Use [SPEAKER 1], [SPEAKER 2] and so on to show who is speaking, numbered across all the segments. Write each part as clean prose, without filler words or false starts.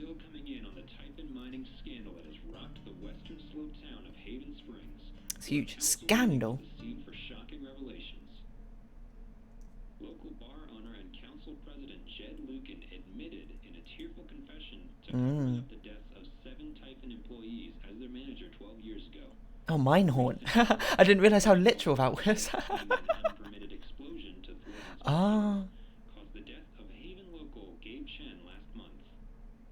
[SPEAKER 1] still coming in on the Typhon mining scandal that has rocked the western slope town of Haven Springs.
[SPEAKER 2] It's huge. Scandal.
[SPEAKER 1] The scene for shocking revelations. Local bar owner and council president Jed Lucan admitted in a tearful confession to covering up the deaths of 7 Typhon employees as their manager 12 years ago.
[SPEAKER 2] Oh, mine horn. I didn't realize how literal that was.
[SPEAKER 1] Unpermitted explosion to
[SPEAKER 2] Ah.
[SPEAKER 1] caused the death of Haven local Gabe Chen last month.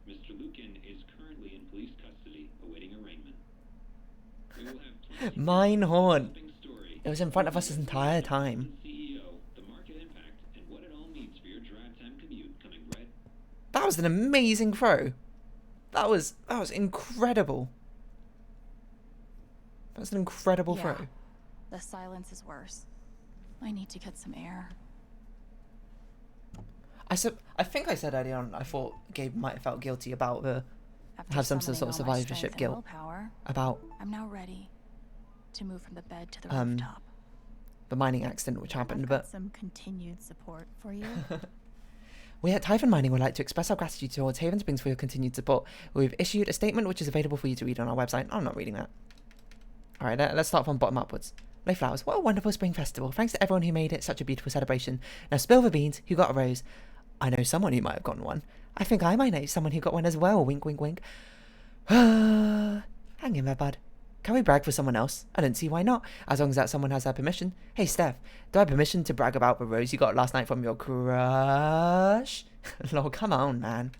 [SPEAKER 1] Mr. Lucan is currently in police custody, awaiting arraignment. We will have
[SPEAKER 2] Mine horn.
[SPEAKER 1] story.
[SPEAKER 2] It was in front of us this entire time.
[SPEAKER 1] CEO, the market impact, and what it all means for your drive time commute coming right.
[SPEAKER 2] That was an amazing throw. That was incredible. That was an incredible throw.
[SPEAKER 3] The silence is worse. I need to get some air.
[SPEAKER 2] I think I said earlier on I thought Gabe might have felt guilty about
[SPEAKER 3] After
[SPEAKER 2] have some sort
[SPEAKER 3] summoning
[SPEAKER 2] of
[SPEAKER 3] all my
[SPEAKER 2] survivorship
[SPEAKER 3] strength and
[SPEAKER 2] guilt
[SPEAKER 3] willpower,
[SPEAKER 2] about
[SPEAKER 3] I'm now ready to move from the bed to the rooftop.
[SPEAKER 2] the mining accident which happened,
[SPEAKER 3] I've
[SPEAKER 2] but
[SPEAKER 3] got some continued support for you.
[SPEAKER 2] we at Typhon Mining would like to express our gratitude towards Haven Springs for your continued support. We've issued a statement which is available for you to read on our website. I'm not reading that. Alright, let's start from bottom upwards. Mayflowers, what a wonderful spring festival. Thanks to everyone who made it such a beautiful celebration. Now spill the beans, who got a rose? I know someone who might have gotten one. I think I might know someone who got one as well. Wink, wink, wink. Hang in there, bud. Can we brag for someone else? I don't see why not, as long as that someone has our permission. Hey, Steph, do I have permission to brag about the rose you got last night from your crush? Lord, come on, man.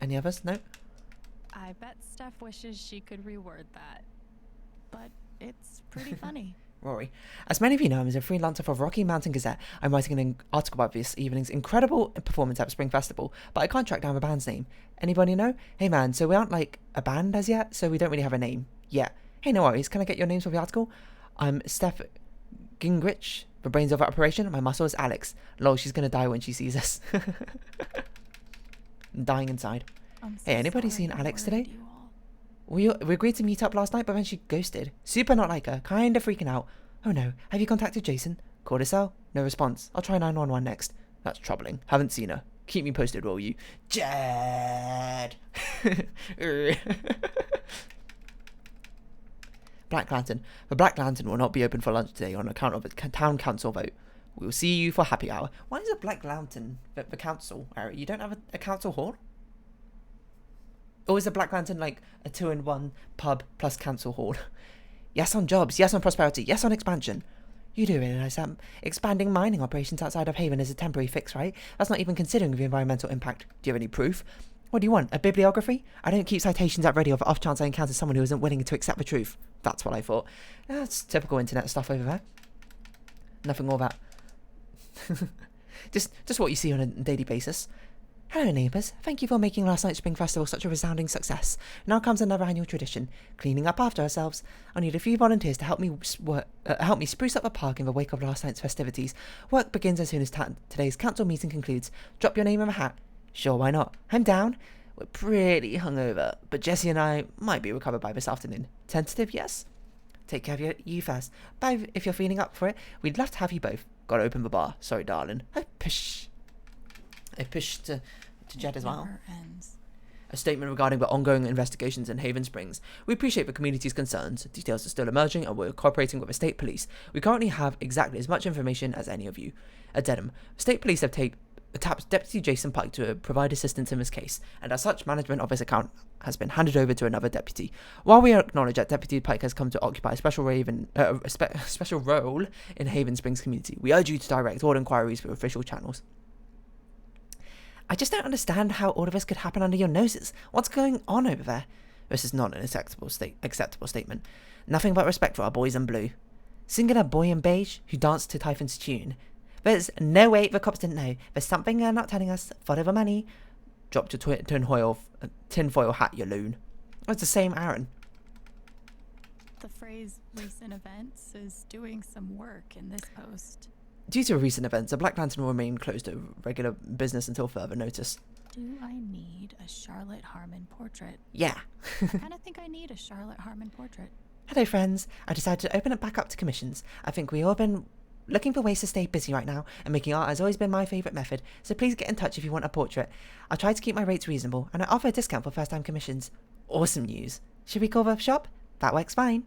[SPEAKER 2] Any others? No?
[SPEAKER 3] I bet Steph wishes she could reword that. But it's pretty funny.
[SPEAKER 2] Rory. As many of you know, I'm a freelancer for Rocky Mountain Gazette. I'm writing an article about this evening's incredible performance at Spring Festival, but I can't track down the band's name. Anybody know? Hey man, so we aren't like a band as yet, so we don't really have a name yet. Hey, no worries, can I get your names for the article? I'm Steph Gingrich, the brains of the operation. My muscle is Alex. Lol, she's gonna die when she sees us. I'm dying inside. Hey, anybody seen Alex today? We agreed to meet up last night, but then she ghosted. Super not like her. Kinda freaking out. Oh no. Have you contacted Jason? Called his cell? No response. I'll try 911 next. That's troubling. Haven't seen her. Keep me posted, will you? Jed! Black Lantern. The Black Lantern will not be open for lunch today on account of a town council vote. We will see you for happy hour. Why is a Black Lantern the council area? You don't have a council hall? Or is the Black Lantern like a 2-in-1 pub plus council hall? Yes on jobs, yes on prosperity, yes on expansion. You do realise that expanding mining operations outside of Haven is a temporary fix, right? That's not even considering the environmental impact. Do you have any proof? What do you want, a bibliography? I don't keep citations at ready of off chance I encounter someone who isn't willing to accept the truth. That's what I thought. That's typical internet stuff over there. Nothing all that. just what you see on a daily basis. Hello neighbours, thank you for making last night's Spring Festival such a resounding success. Now comes another annual tradition, cleaning up after ourselves. I need a few volunteers to help me spruce up the park in the wake of last night's festivities. Work begins as soon as today's council meeting concludes. Drop your name in the hat. Sure, why not? I'm down. We're pretty hungover, but Jessie and I might be recovered by this afternoon. Tentative, yes? Take care of you first. Bye if you're feeling up for it. We'd love to have you both. Gotta open the bar. Sorry, darling. I pushed to Jed as well. A statement regarding the ongoing investigations in Haven Springs. We appreciate the community's concerns. Details are still emerging and we're cooperating with the state police. We currently have exactly as much information as any of you. Addendum. State police have tapped Deputy Jason Pike to provide assistance in this case, and as such, management of this account has been handed over to another deputy. While we acknowledge that Deputy Pike has come to occupy a special role in Haven Springs community, we urge you to direct all inquiries through official channels. I just don't understand how all of this could happen under your noses. What's going on over there? This is not an acceptable statement. Nothing but respect for our boys in blue. Singular boy in beige who danced to Typhon's tune. There's no way the cops didn't know. There's something they're not telling us. Follow the money. Drop your tinfoil hat, you loon. Oh, it's the same Aaron.
[SPEAKER 3] The phrase recent events is doing some work in this post.
[SPEAKER 2] Due to recent events, the Black Lantern will remain closed to regular business until further notice.
[SPEAKER 3] Do I need a Charlotte Harmon portrait?
[SPEAKER 2] Yeah.
[SPEAKER 3] I kind of think I need a Charlotte Harmon portrait.
[SPEAKER 2] Hello, friends. I decided to open it back up to commissions. I think we've all been looking for ways to stay busy right now, and making art has always been my favourite method, so please get in touch if you want a portrait. I'll try to keep my rates reasonable, and I offer a discount for first-time commissions. Awesome news. Should we call the shop? That works fine.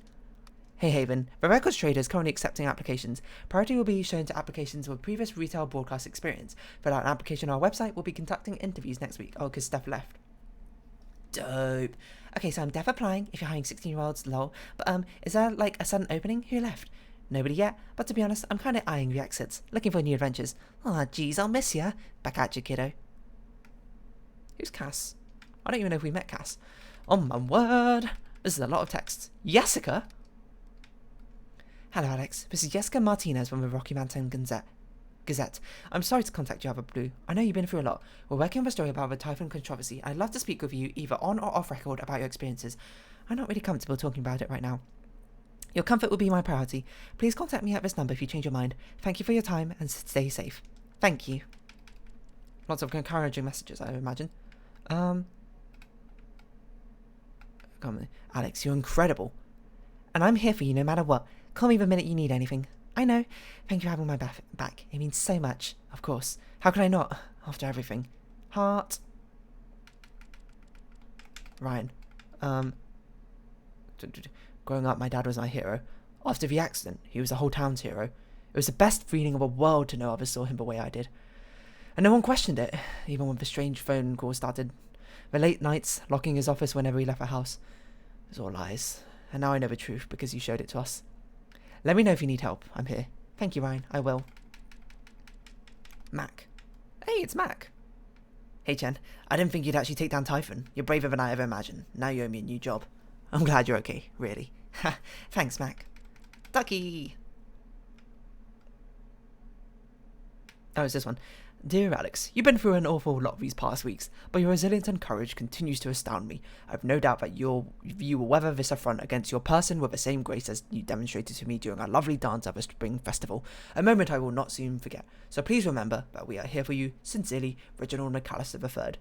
[SPEAKER 2] Hey Haven, the records trader is currently accepting applications. Priority will be shown to applications with previous retail broadcast experience. Fill out an application on our website. We'll be conducting interviews next week. Oh, because Steph left. Dope. Okay, so I'm def applying if you're hiring 16-year-olds, lol. But is there like a sudden opening? Who left? Nobody yet, but to be honest, I'm kind of eyeing the exits, looking for new adventures. Aw, geez, I'll miss ya. Back at you, kiddo. Who's Cass? I don't even know if we met Cass. Oh my word. This is a lot of text. Jessica? Hello, Alex. This is Jessica Martinez from the Rocky Mountain Gazette. I'm sorry to contact you out of the blue. I know you've been through a lot. We're working on a story about the Typhon controversy. I'd love to speak with you either on or off record about your experiences. I'm not really comfortable talking about it right now. Your comfort will be my priority. Please contact me at this number if you change your mind. Thank you for your time and stay safe. Thank you. Lots of encouraging messages, I imagine. Come on, Alex, you're incredible. And I'm here for you no matter what. Call me the minute you need anything. I know. Thank you for having my back. It means so much. Of course. How could I not? After everything. Heart. Ryan. Growing up, my dad was my hero. After the accident, he was the whole town's hero. It was the best feeling of the world to know others saw him the way I did. And no one questioned it, even when the strange phone call started. The late nights, locking his office whenever he left the house. It was all lies. And now I know the truth because you showed it to us. Let me know if you need help. I'm here. Thank you, Ryan. I will. Mac. Hey, it's Mac. Hey, Chen. I didn't think you'd actually take down Typhon. You're braver than I ever imagined. Now you owe me a new job. I'm glad you're okay, really. Ha, thanks, Mac. Ducky! Oh, it's this one. Dear Alex, you've been through an awful lot these past weeks, but your resilience and courage continues to astound me. I have no doubt that you will weather this affront against your person with the same grace as you demonstrated to me during our lovely dance at the Spring Festival, a moment I will not soon forget. So please remember that we are here for you. Sincerely, Reginald McAllister III.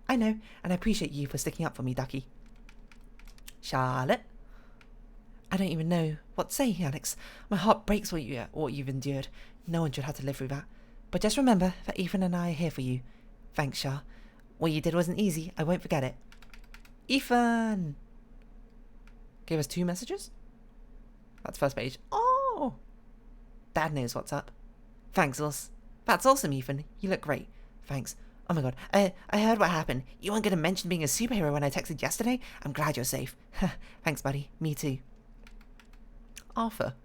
[SPEAKER 2] I know, and I appreciate you for sticking up for me, Ducky. Charlotte? I don't even know what to say, Alex. My heart breaks what you've endured. No one should have to live through that. But just remember that Ethan and I are here for you. Thanks, Char. What you did wasn't easy. I won't forget it. Ethan! Gave us 2 messages? That's first page. Oh! Dad knows what's up. Thanks, Us. That's awesome, Ethan. You look great. Thanks. Oh my god. I heard what happened. You weren't going to mention being a superhero when I texted yesterday? I'm glad you're safe. Thanks, buddy. Me too. Arthur.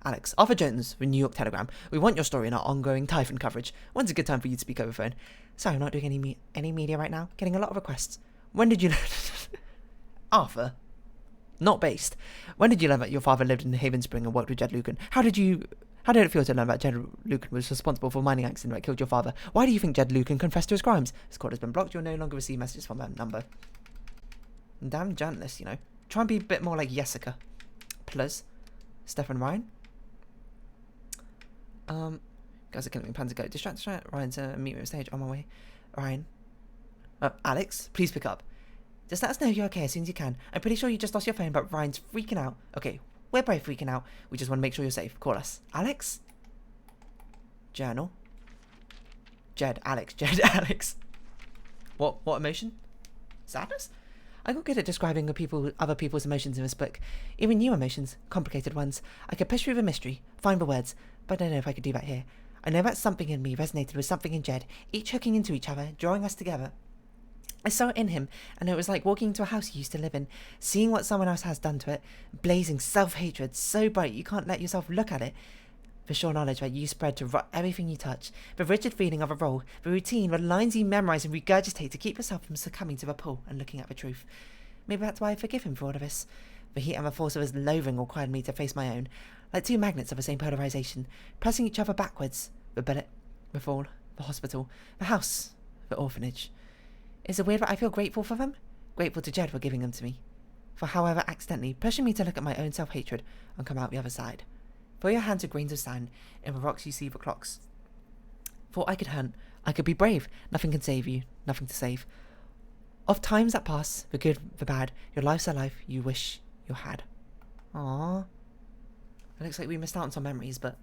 [SPEAKER 2] Alex. Arthur Jones, the New York Telegram. We want your story in our ongoing Typhon coverage. When's a good time for you to speak over phone? Sorry, I'm not doing any media right now. Getting a lot of requests. When did you learn... Arthur. Not based. When did you learn that your father lived in Haven Spring and worked with Jed Lucan? How did it feel to learn that Jed Lucan was responsible for a mining accident that killed your father? Why do you think Jed Lucan confessed to his crimes? His call has been blocked. You'll no longer receive messages from that number. Damn journalist, you know. Try and be a bit more like Jessica. Plus... Stefan Ryan. Guys are killing me. Plans to go. Distract. Ryan's meet me on stage. On my way. Ryan. Alex, please pick up. Just let us know you're okay as soon as you can. I'm pretty sure you just lost your phone, but Ryan's freaking out. Okay, we're both freaking out. We just want to make sure you're safe. Call us. Alex? Journal. Jed. Alex. Jed. Alex. What emotion? Sadness? I got good at describing other people's emotions in this book. Even new emotions, complicated ones. I could push through the mystery, find the words, but I don't know if I could do that here. I know that something in me resonated with something in Jed, each hooking into each other, drawing us together. I saw it in him, and it was like walking into a house he used to live in, seeing what someone else has done to it, blazing self-hatred so bright you can't let yourself look at it. The sure knowledge that you spread to rot everything you touch, the rigid feeling of a role, the routine, the lines you memorize and regurgitate to keep yourself from succumbing to the pull and looking at the truth. Maybe that's why I forgive him for all of this. The heat and the force of his loathing required me to face my own, like 2 magnets of the same polarization, pressing each other backwards. The bullet, the fall, the hospital, the house, the orphanage. Is it weird that I feel grateful for them? Grateful to Jed for giving them to me. For however accidentally pushing me to look at my own self-hatred and come out the other side. For your hands are grains of sand, in the rocks you see the clocks. Thought I could hunt, I could be brave, nothing can save you, nothing to save. Of times that pass, the good, the bad, your life's a life you wish you had. Aww. It looks like we missed out on some memories, but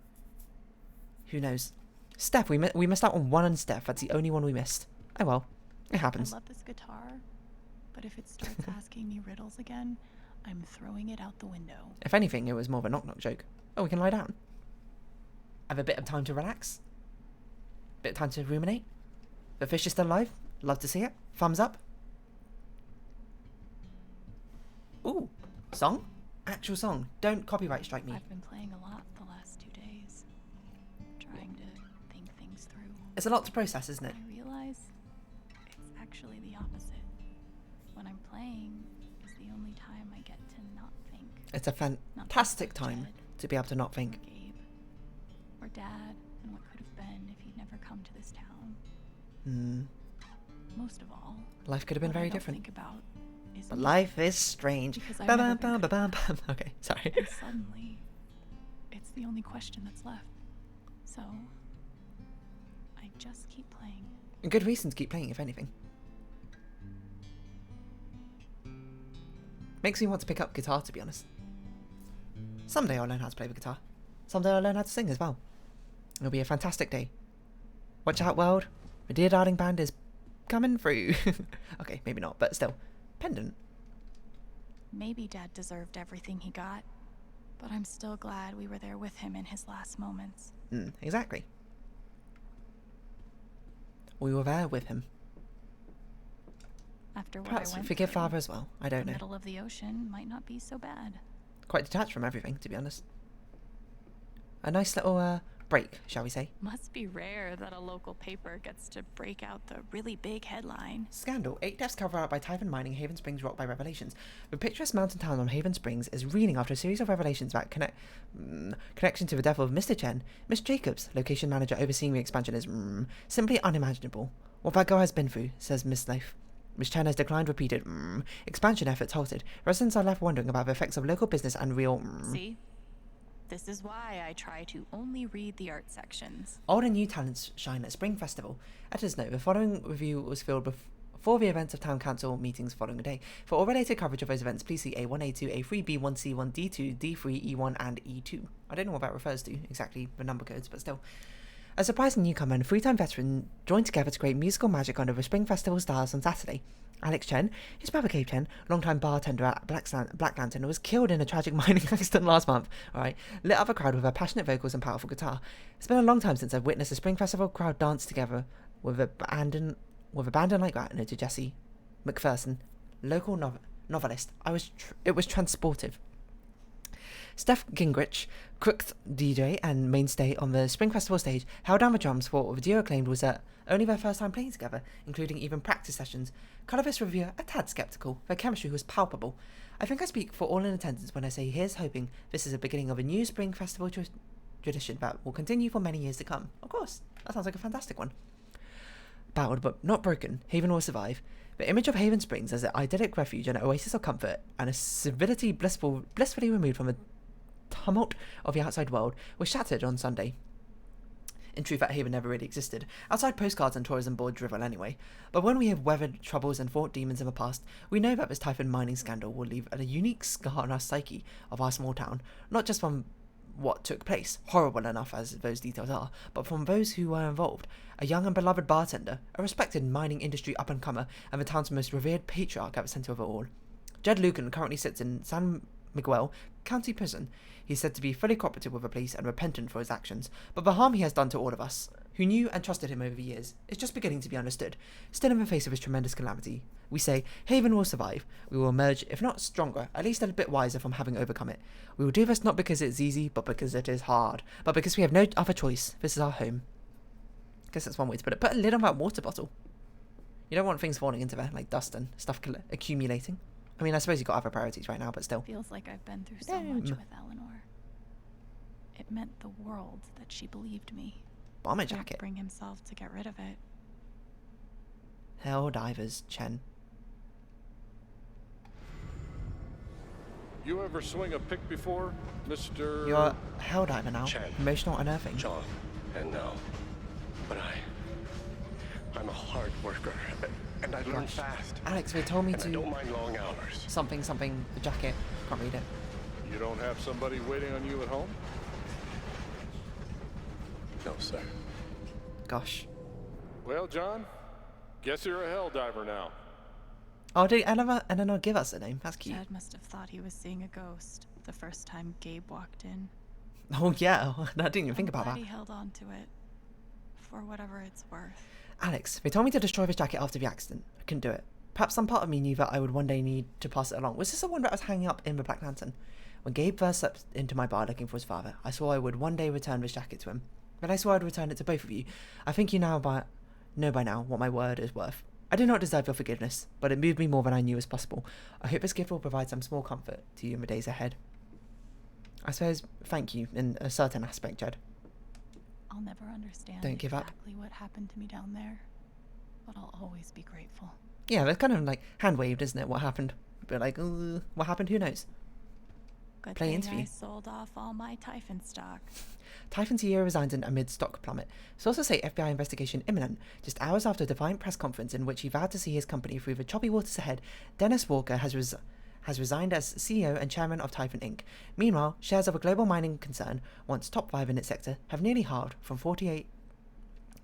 [SPEAKER 2] Who knows? Steph, we missed out on one on Steph. That's the only one we missed. Oh well. It happens.
[SPEAKER 3] I love this guitar, but if it starts asking me riddles again, I'm throwing it out the window.
[SPEAKER 2] If anything, it was more of a knock-knock joke. Oh, we can lie down. Have a bit of time to relax. Bit of time to ruminate. The fish is still alive. Love to see it. Thumbs up. Ooh, song? Actual song. Don't copyright strike me.
[SPEAKER 3] I've been playing a lot the last 2 days, trying to think things through.
[SPEAKER 2] It's a lot to process, isn't it?
[SPEAKER 3] I realize it's actually the opposite. When I'm playing is the only time I get to not think.
[SPEAKER 2] It's a fantastic time to be able to not think.
[SPEAKER 3] Or Gabe, or Dad, and what could have been if he'd never come to this town. Most of all,
[SPEAKER 2] Life could have been
[SPEAKER 3] what I
[SPEAKER 2] very
[SPEAKER 3] don't
[SPEAKER 2] different.
[SPEAKER 3] think about is
[SPEAKER 2] But
[SPEAKER 3] me.
[SPEAKER 2] life is strange.
[SPEAKER 3] Because I've
[SPEAKER 2] Bam,
[SPEAKER 3] never
[SPEAKER 2] bam,
[SPEAKER 3] been
[SPEAKER 2] bam,
[SPEAKER 3] good
[SPEAKER 2] bam, bam. Okay, sorry.
[SPEAKER 3] And suddenly, it's the only question that's left. So, I just keep playing.
[SPEAKER 2] And good reason to keep playing, if anything. Makes me want to pick up guitar, to be honest. Someday I'll learn how to play the guitar. Someday I'll learn how to sing as well. It'll be a fantastic day. Watch out, world. The Dear Darling Band is coming through. Okay, maybe not, but still. Pendant.
[SPEAKER 3] Maybe Dad deserved everything he got, but I'm still glad we were there with him in his last moments.
[SPEAKER 2] Exactly. We were there with him.
[SPEAKER 3] After what
[SPEAKER 2] Perhaps
[SPEAKER 3] I went
[SPEAKER 2] forgive
[SPEAKER 3] through,
[SPEAKER 2] Father as well. I don't
[SPEAKER 3] the
[SPEAKER 2] know.
[SPEAKER 3] middle of the ocean might not be so bad.
[SPEAKER 2] Quite detached from everything, to be honest. A nice little break, shall we say.
[SPEAKER 3] Must be rare that a local paper gets to break out the really big headline.
[SPEAKER 2] Scandal. 8 deaths covered up by Typhon Mining, Haven Springs rocked by revelations. The picturesque mountain town on Haven Springs is reeling after a series of revelations about connection to the death of Mr. Chen. Miss Jacobs, location manager overseeing the expansion, is simply unimaginable. What that girl has been through, says Miss Life. Miss Chen has declined repeated expansion efforts halted. Residents are left wondering about the effects of local business and real
[SPEAKER 3] See? This is why I try to only read the art sections.
[SPEAKER 2] Old and new talents shine at Spring Festival. Editor's note, the following review was filled before the events of Town Council meetings following the day. For all related coverage of those events, please see A1, A2, A3, B1, C1, D2, D3, E1, and E2. I don't know what that refers to, exactly the number codes, but still. A surprising newcomer and 3-time veteran joined together to create musical magic under the Spring Festival stars on Saturday. Alex Chen, his brother Gabe Chen, longtime bartender at Black Lantern, was killed in a tragic mining accident last month, lit up a crowd with her passionate vocals and powerful guitar. It's been a long time since I've witnessed a Spring Festival crowd dance together with abandon like that, noted Jesse McPherson, local novelist. It was transportive. Steph Gingrich, crooked DJ and mainstay on the Spring Festival stage, held down the drums for what the duo claimed was only their first time playing together, including even practice sessions. Colorist reviewer a tad skeptical. Their chemistry was palpable. I think I speak for all in attendance when I say here's hoping this is the beginning of a new Spring Festival tradition that will continue for many years to come. Of course, that sounds like a fantastic one. Bowed but not broken, Haven will survive. The image of Haven Springs as an idyllic refuge and an oasis of comfort and a civility blissfully removed from the tumult of the outside world was shattered on Sunday. In truth, that Haven never really existed, outside postcards and tourism board drivel anyway. But when we have weathered troubles and fought demons in the past, we know that this Typhon mining scandal will leave a unique scar on our psyche of our small town, not just from what took place, horrible enough as those details are, but from those who were involved. A young and beloved bartender, a respected mining industry up-and-comer, and the town's most revered patriarch at the centre of it all. Jed Lucan currently sits in San Miguel County Prison. He's said to be fully cooperative with the police and repentant for his actions, but the harm he has done to all of us, who knew and trusted him over the years, is just beginning to be understood. Still in the face of his tremendous calamity, we say, Haven will survive. We will emerge, if not stronger, at least a bit wiser from having overcome it. We will do this not because it's easy, but because it is hard. But because we have no other choice. This is our home. I guess that's one way to put it. Put a lid on that water bottle. You don't want things falling into there, like dust and stuff accumulating. I mean, I suppose you've got other priorities right now, but still.
[SPEAKER 3] Feels like I've been through so much with Eleanor. It meant the world that she believed me.
[SPEAKER 2] Bomber
[SPEAKER 3] He'd
[SPEAKER 2] jacket.
[SPEAKER 3] bring himself to get rid of it.
[SPEAKER 2] Hell divers, Chen.
[SPEAKER 4] You ever swing a pick before, Mr.
[SPEAKER 2] You're a hell diver now.
[SPEAKER 5] Chen.
[SPEAKER 2] Emotional unearthing.
[SPEAKER 5] John, and no. But I'm a hard worker, and I learn
[SPEAKER 2] Gosh.
[SPEAKER 5] fast.
[SPEAKER 2] Alex, they told me
[SPEAKER 5] And I
[SPEAKER 2] to...
[SPEAKER 5] don't mind long hours.
[SPEAKER 2] Something, the jacket. Can't read it.
[SPEAKER 4] You don't have somebody waiting on you at home?
[SPEAKER 5] No, sir.
[SPEAKER 2] Gosh.
[SPEAKER 4] Well, John, guess you're a hell diver now.
[SPEAKER 2] Oh, did Eleanor give us a name? That's cute.
[SPEAKER 3] Jed must have thought he was seeing a ghost the first time Gabe walked in.
[SPEAKER 2] Oh, yeah. I didn't even think about
[SPEAKER 3] I'm glad
[SPEAKER 2] that.
[SPEAKER 3] he held on to it. For whatever it's worth.
[SPEAKER 2] Alex, they told me to destroy this jacket after the accident. I couldn't do it. Perhaps some part of me knew that I would one day need to pass it along. Was this the one that was hanging up in the Black Lantern? When Gabe first stepped into my bar looking for his father, I swore I would one day return this jacket to him. But I swore I'd return it to both of you. I think you know by now what my word is worth. I do not deserve your forgiveness, but it moved me more than I knew was possible. I hope this gift will provide some small comfort to you in the days ahead. I suppose thank you in a certain aspect, Jed.
[SPEAKER 3] I'll never understand
[SPEAKER 2] Don't give up.
[SPEAKER 3] exactly what happened to me down there, but I'll always be grateful.
[SPEAKER 2] Yeah, that's kind of like hand-waved, isn't it, what happened? But like, what happened? Who knows?
[SPEAKER 3] Good
[SPEAKER 2] Play
[SPEAKER 3] thing
[SPEAKER 2] interview.
[SPEAKER 3] I sold off all my Typhon stock.
[SPEAKER 2] Typhon CEO resigns amid stock plummet. Sources say FBI investigation imminent. Just hours after a defiant press conference in which he vowed to see his company through the choppy waters ahead, Dennis Walker has resigned as CEO and chairman of Typhon Inc. Meanwhile, shares of a global mining concern, once top 5 in its sector, have nearly halved from $48.27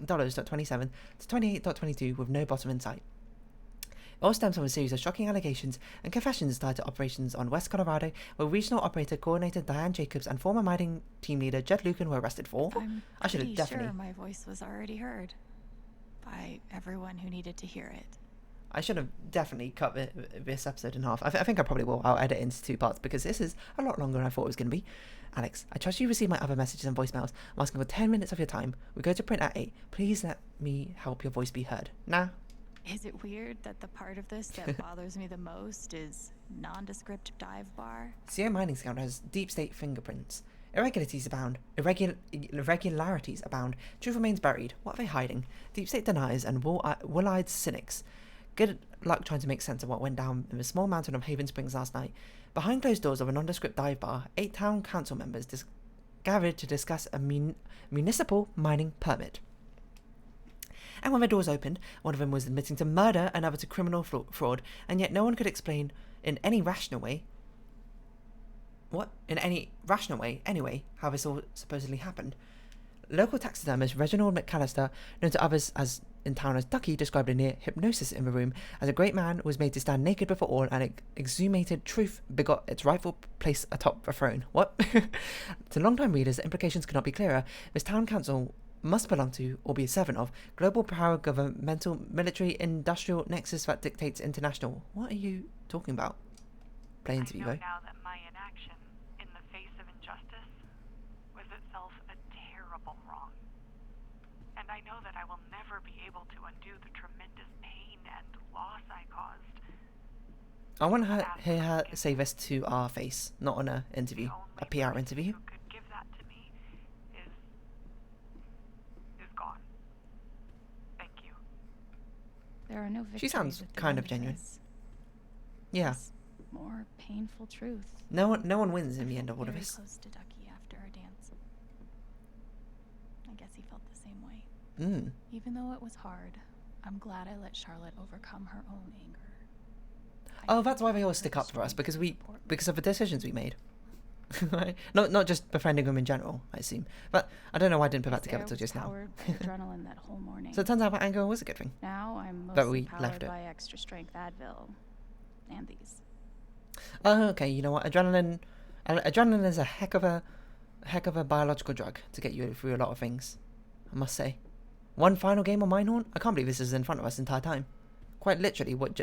[SPEAKER 2] to $28.22 with no bottom in sight. It all stems from a series of shocking allegations and confessions tied to operations on West Colorado, where regional operator coordinator Diane Jacobs and former mining team leader Jed Lucan were arrested for. I should have
[SPEAKER 3] Pretty
[SPEAKER 2] definitely.
[SPEAKER 3] sure my voice was already heard by everyone who needed to hear it.
[SPEAKER 2] I should have definitely cut this episode in half. I think I probably will. I'll edit it into 2 parts because this is a lot longer than I thought it was going to be. Alex, I trust you received my other messages and voicemails. I'm asking for 10 minutes of your time. We go to print at 8. Please let me help your voice be heard. Nah.
[SPEAKER 3] Is it weird that the part of this that bothers me the most is nondescript dive bar?
[SPEAKER 2] CEO mining scandal has deep state fingerprints. Irregularities abound. Irregularities abound. Truth remains buried. What are they hiding? Deep state deniers and wool-eyed cynics. Good luck trying to make sense of what went down in the small mountain of Haven Springs last night. Behind closed doors of a nondescript dive bar, 8 town council members gathered to discuss a municipal mining permit. And when the doors opened, one of them was admitting to murder, another to criminal fraud, and yet no one could explain in any rational way anyway, how this all supposedly happened. Local taxidermist Reginald McAllister, known to others as in town as Ducky, described a near hypnosis in the room as a great man was made to stand naked before all, and exhumated truth begot its rightful place atop the throne. What? To long-time readers, the implications could not be clearer. This town council must belong to, or be a servant of, global power, governmental, military, industrial nexus that dictates international. What are you talking about? Play interview,
[SPEAKER 6] I know
[SPEAKER 2] though.
[SPEAKER 6] now that my inaction in the face of injustice was itself a terrible wrong. And I know that I will never be able to undo the tremendous pain and loss I caused.
[SPEAKER 2] I want to hear her say this to our face, not on an interview, a PR interview.
[SPEAKER 6] Who could give that to me is gone. Thank you.
[SPEAKER 3] There are no victories.
[SPEAKER 2] She sounds
[SPEAKER 3] at the
[SPEAKER 2] kind
[SPEAKER 3] end
[SPEAKER 2] of genuine.
[SPEAKER 3] this.
[SPEAKER 2] Yeah.
[SPEAKER 3] Just more painful truth.
[SPEAKER 2] No one wins in the
[SPEAKER 3] I
[SPEAKER 2] end of all
[SPEAKER 3] felt
[SPEAKER 2] of
[SPEAKER 3] very
[SPEAKER 2] this.
[SPEAKER 3] close to Ducky after our dance. I guess he felt the same way. Even though it was hard, I'm glad I let Charlotte overcome her own anger.
[SPEAKER 2] Oh, that's why they all stick up for us, because of the decisions we made. Right? Not just befriending them in general, I assume. But I don't know why I didn't put that together till just now.
[SPEAKER 3] Powered by adrenaline that whole morning.
[SPEAKER 2] So it turns out that anger was a good thing.
[SPEAKER 3] Now I'm
[SPEAKER 2] But
[SPEAKER 3] mostly
[SPEAKER 2] we
[SPEAKER 3] powered
[SPEAKER 2] left it.
[SPEAKER 3] by extra strength Advil and these.
[SPEAKER 2] Oh, okay. You know what? Adrenaline is a heck of a biological drug to get you through a lot of things, I must say. One final game on Mindhorn? I can't believe this is in front of us the entire time. Quite literally, what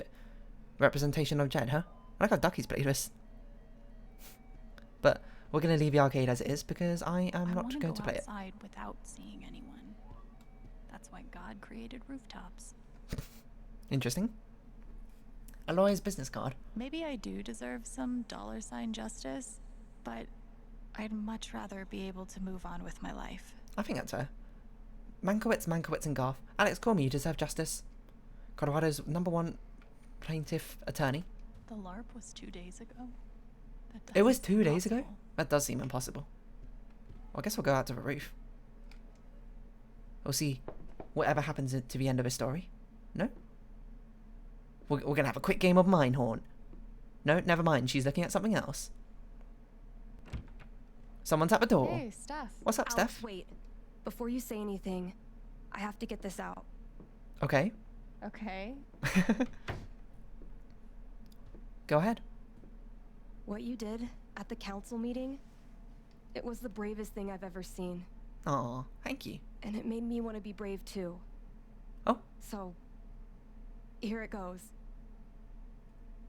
[SPEAKER 2] representation of Jed, huh? I like how Ducky's played this. But we're going to leave the arcade as it is because I am not going to play it.
[SPEAKER 3] outside without seeing anyone. That's why God created rooftops.
[SPEAKER 2] Interesting. A lawyer's business card.
[SPEAKER 3] Maybe I do deserve some $ justice, but I'd much rather be able to move on with my life.
[SPEAKER 2] I think that's fair. Mankiewicz, and Garth. Alex, call me. You deserve justice. Colorado's #1 plaintiff attorney.
[SPEAKER 3] The LARP was 2 days ago.
[SPEAKER 2] It was 2 days ago? That does seem impossible. Well, I guess we'll go out to the roof. We'll see whatever happens to the end of the story. No? We're going to have a quick game of Mindhorn. No, never mind. She's looking at something else. Someone's at the door.
[SPEAKER 7] Hey, Steph.
[SPEAKER 2] What's up,
[SPEAKER 7] Alex,
[SPEAKER 2] Steph?
[SPEAKER 7] Wait. before you say anything, I have to get this out.
[SPEAKER 2] Okay.
[SPEAKER 3] Okay.
[SPEAKER 2] Go ahead.
[SPEAKER 7] What you did at the council meeting, it was the bravest thing I've ever seen.
[SPEAKER 2] Aw, thank you.
[SPEAKER 7] And it made me want to be brave too.
[SPEAKER 2] Oh.
[SPEAKER 7] So, here it goes.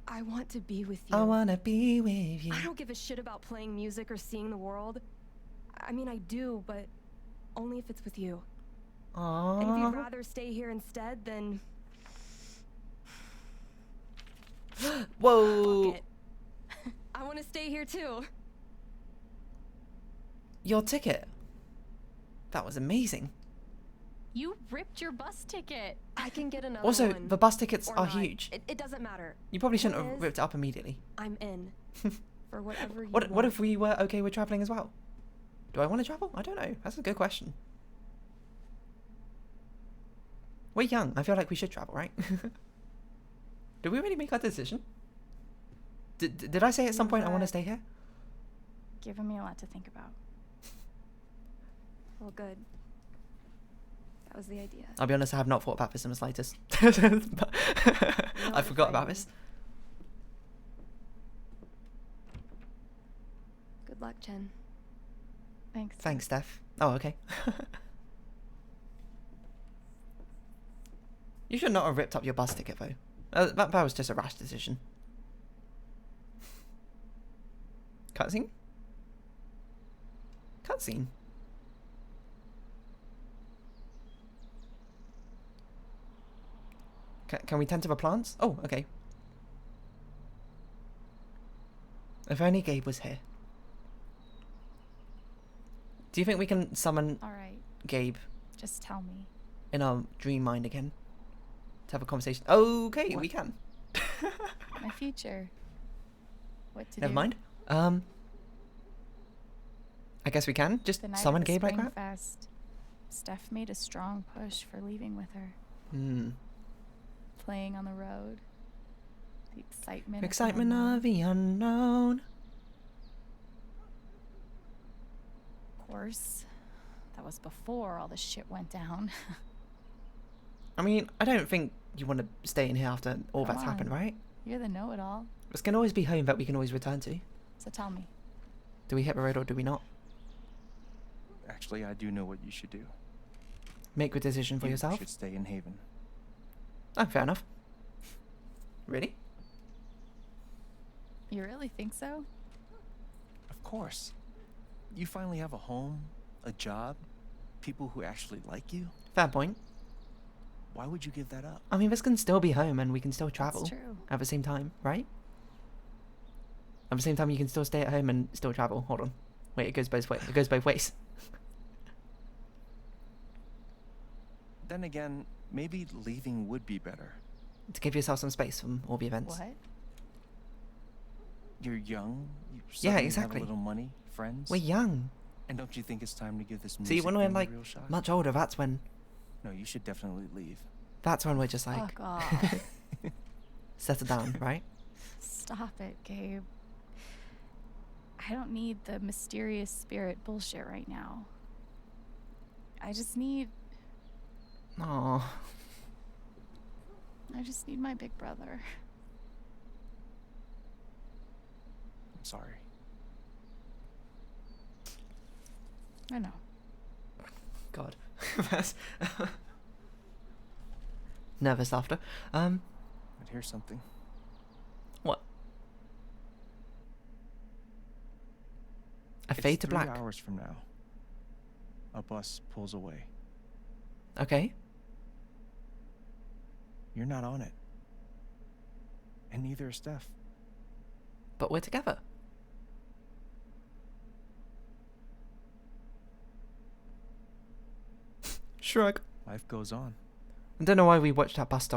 [SPEAKER 7] I want to be with you.
[SPEAKER 2] I wanna be with you.
[SPEAKER 7] I don't give a shit about playing music or seeing the world. I mean, I do, but only if it's with you.
[SPEAKER 2] Aww.
[SPEAKER 7] And if you'd rather stay here instead, then...
[SPEAKER 2] Whoa.
[SPEAKER 7] Fuck it. I want to stay here too.
[SPEAKER 2] Your ticket. That was amazing.
[SPEAKER 3] You ripped your bus ticket.
[SPEAKER 7] I can get another
[SPEAKER 2] Also,
[SPEAKER 7] one.
[SPEAKER 2] the bus tickets
[SPEAKER 7] Or
[SPEAKER 2] are
[SPEAKER 7] not.
[SPEAKER 2] huge.
[SPEAKER 7] It doesn't matter.
[SPEAKER 2] You probably shouldn't
[SPEAKER 7] Point
[SPEAKER 2] have
[SPEAKER 7] is,
[SPEAKER 2] ripped it up immediately.
[SPEAKER 7] I'm in. For whatever you
[SPEAKER 2] What
[SPEAKER 7] want.
[SPEAKER 2] if we were okay with traveling as well? Do I want to travel? I don't know. That's a good question. We're young. I feel like we should travel, right? Did we really make our decision? Did I say at some point I want to stay here?
[SPEAKER 3] Giving me a lot to think about.
[SPEAKER 7] Well, good. That was the idea.
[SPEAKER 2] I'll be honest, I have not thought about this in the slightest. But I forgot about this.
[SPEAKER 7] Good luck, Chen.
[SPEAKER 3] Thanks.
[SPEAKER 2] Thanks, Steph. Oh, okay. You should not have ripped up your bus ticket, though. That was just a rash decision. Cutscene? Cutscene? Can we tend to the plants? Oh, okay. If only Gabe was here. Do you think we can summon
[SPEAKER 3] All right.
[SPEAKER 2] Gabe
[SPEAKER 3] Just tell me.
[SPEAKER 2] in our dream mind again? To have a conversation? Okay,
[SPEAKER 3] What?
[SPEAKER 2] we can.
[SPEAKER 3] My future. What to
[SPEAKER 2] Never
[SPEAKER 3] do?
[SPEAKER 2] mind. I guess we can just
[SPEAKER 3] The night
[SPEAKER 2] summon
[SPEAKER 3] of the
[SPEAKER 2] Gabe like
[SPEAKER 3] Spring
[SPEAKER 2] that.
[SPEAKER 3] Fest, Steph made a strong push for leaving with her.
[SPEAKER 2] Hmm.
[SPEAKER 3] Playing on the road. The excitement.
[SPEAKER 2] Excitement
[SPEAKER 3] unknown.
[SPEAKER 2] of the unknown.
[SPEAKER 3] Of course. That was before all the shit went down.
[SPEAKER 2] I mean, I don't think you want to stay in here after all
[SPEAKER 3] Come
[SPEAKER 2] that's happened,
[SPEAKER 3] on.
[SPEAKER 2] right?
[SPEAKER 3] You're the know-it-all.
[SPEAKER 2] This can always be home that we can always return to.
[SPEAKER 3] So tell me.
[SPEAKER 2] Do we hit the road or do we not?
[SPEAKER 8] Actually, I do know what you should do.
[SPEAKER 2] Make a decision for
[SPEAKER 8] You
[SPEAKER 2] yourself?
[SPEAKER 8] should stay in Haven.
[SPEAKER 2] Oh, fair enough. Really?
[SPEAKER 3] You really think so?
[SPEAKER 8] Of course. You finally have a home, a job, people who actually like you.
[SPEAKER 2] Fair point.
[SPEAKER 8] Why would you give that up?
[SPEAKER 2] I mean, this can still be home and we can still travel
[SPEAKER 3] That's true.
[SPEAKER 2] at the same time, right? At the same time, you can still stay at home and still travel. Hold on. Wait, it goes both ways. It goes both ways.
[SPEAKER 8] Then again, maybe leaving would be better.
[SPEAKER 2] To give yourself some space from all the events.
[SPEAKER 3] What?
[SPEAKER 8] You're young. You
[SPEAKER 2] Yeah,
[SPEAKER 8] suddenly
[SPEAKER 2] exactly.
[SPEAKER 8] Have a little money, friends.
[SPEAKER 2] We're young.
[SPEAKER 8] And don't you think it's time to give this music
[SPEAKER 2] See, when we're
[SPEAKER 8] thing
[SPEAKER 2] like
[SPEAKER 8] a real shot?
[SPEAKER 2] much older, that's when
[SPEAKER 8] No, you should definitely leave.
[SPEAKER 2] we're just like
[SPEAKER 3] Fuck off.
[SPEAKER 2] settle down, right?
[SPEAKER 3] Stop it, Gabe. I don't need the mysterious spirit bullshit right now. I just need
[SPEAKER 2] Aww.
[SPEAKER 3] my big brother.
[SPEAKER 8] I'm sorry.
[SPEAKER 3] I know.
[SPEAKER 2] God. That's nervous after.
[SPEAKER 8] But here's something.
[SPEAKER 2] What? A
[SPEAKER 8] It's
[SPEAKER 2] fade to
[SPEAKER 8] 3
[SPEAKER 2] black.
[SPEAKER 8] hours from now. A bus pulls away.
[SPEAKER 2] Okay.
[SPEAKER 8] You're not on it. And neither is Steph.
[SPEAKER 2] But we're together. Shrug.
[SPEAKER 8] Life goes on.
[SPEAKER 2] I don't know why we watched that bus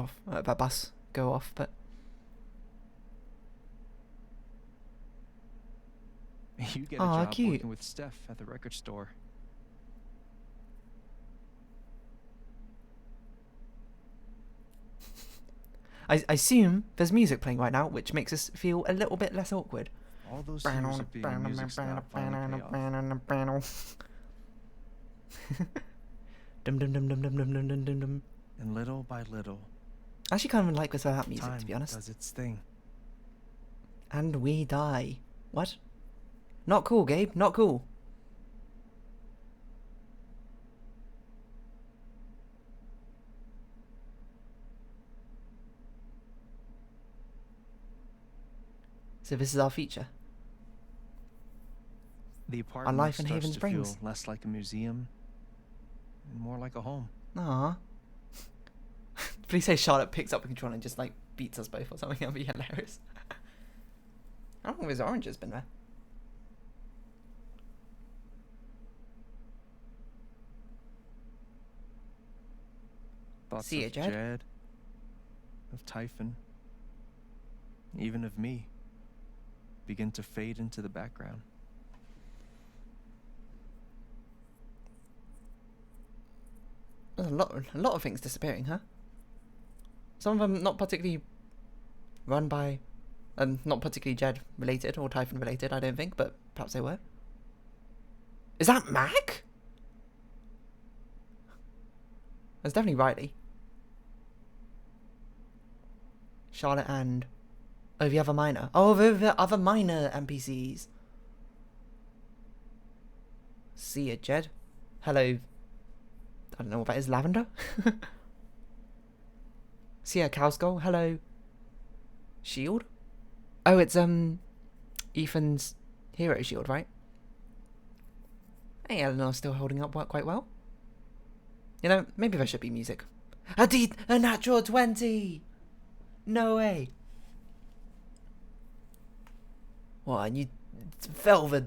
[SPEAKER 2] go off, but
[SPEAKER 8] You get a
[SPEAKER 2] Aw,
[SPEAKER 8] job
[SPEAKER 2] cute.
[SPEAKER 8] working with Steph at the record store.
[SPEAKER 2] I assume there's music playing right now, which makes us feel a little bit less awkward.
[SPEAKER 8] All those years of being a music snob finally pay off.
[SPEAKER 2] Dum dum dum dum dum dum dum dum dum dum.
[SPEAKER 8] And little by little,
[SPEAKER 2] I actually kind of like this without music,
[SPEAKER 8] time
[SPEAKER 2] to be honest.
[SPEAKER 8] does its thing.
[SPEAKER 2] And we die. What? Not cool, Gabe. Not cool. So this is our feature.
[SPEAKER 8] The apartment
[SPEAKER 2] life in
[SPEAKER 8] starts
[SPEAKER 2] Haven
[SPEAKER 8] to
[SPEAKER 2] Springs.
[SPEAKER 8] feel less like a museum and more like a home.
[SPEAKER 2] Aww. Please say Charlotte picks up the controller and just like beats us both or something. That'd be hilarious. How long has oranges been there?
[SPEAKER 8] Thoughts
[SPEAKER 2] See ya,
[SPEAKER 8] of
[SPEAKER 2] Jed.
[SPEAKER 8] Jed, of Typhon, even of me, begin to fade into the background.
[SPEAKER 2] There's a lot of things disappearing, huh? Some of them not particularly run by, not particularly Jed related or Typhon related, I don't think, but perhaps they were. Is that Mac? That's definitely Riley. Charlotte and... Oh, the other minor. Oh, the other minor NPCs. See ya, Jed. Hello. I don't know what that is. Lavender? See ya, Cowskull. Hello. Shield? Oh, it's, Ethan's hero shield, right? Hey, Eleanor's still holding up quite well. You know, maybe there should be music. A natural 20! No way. What, and you fell the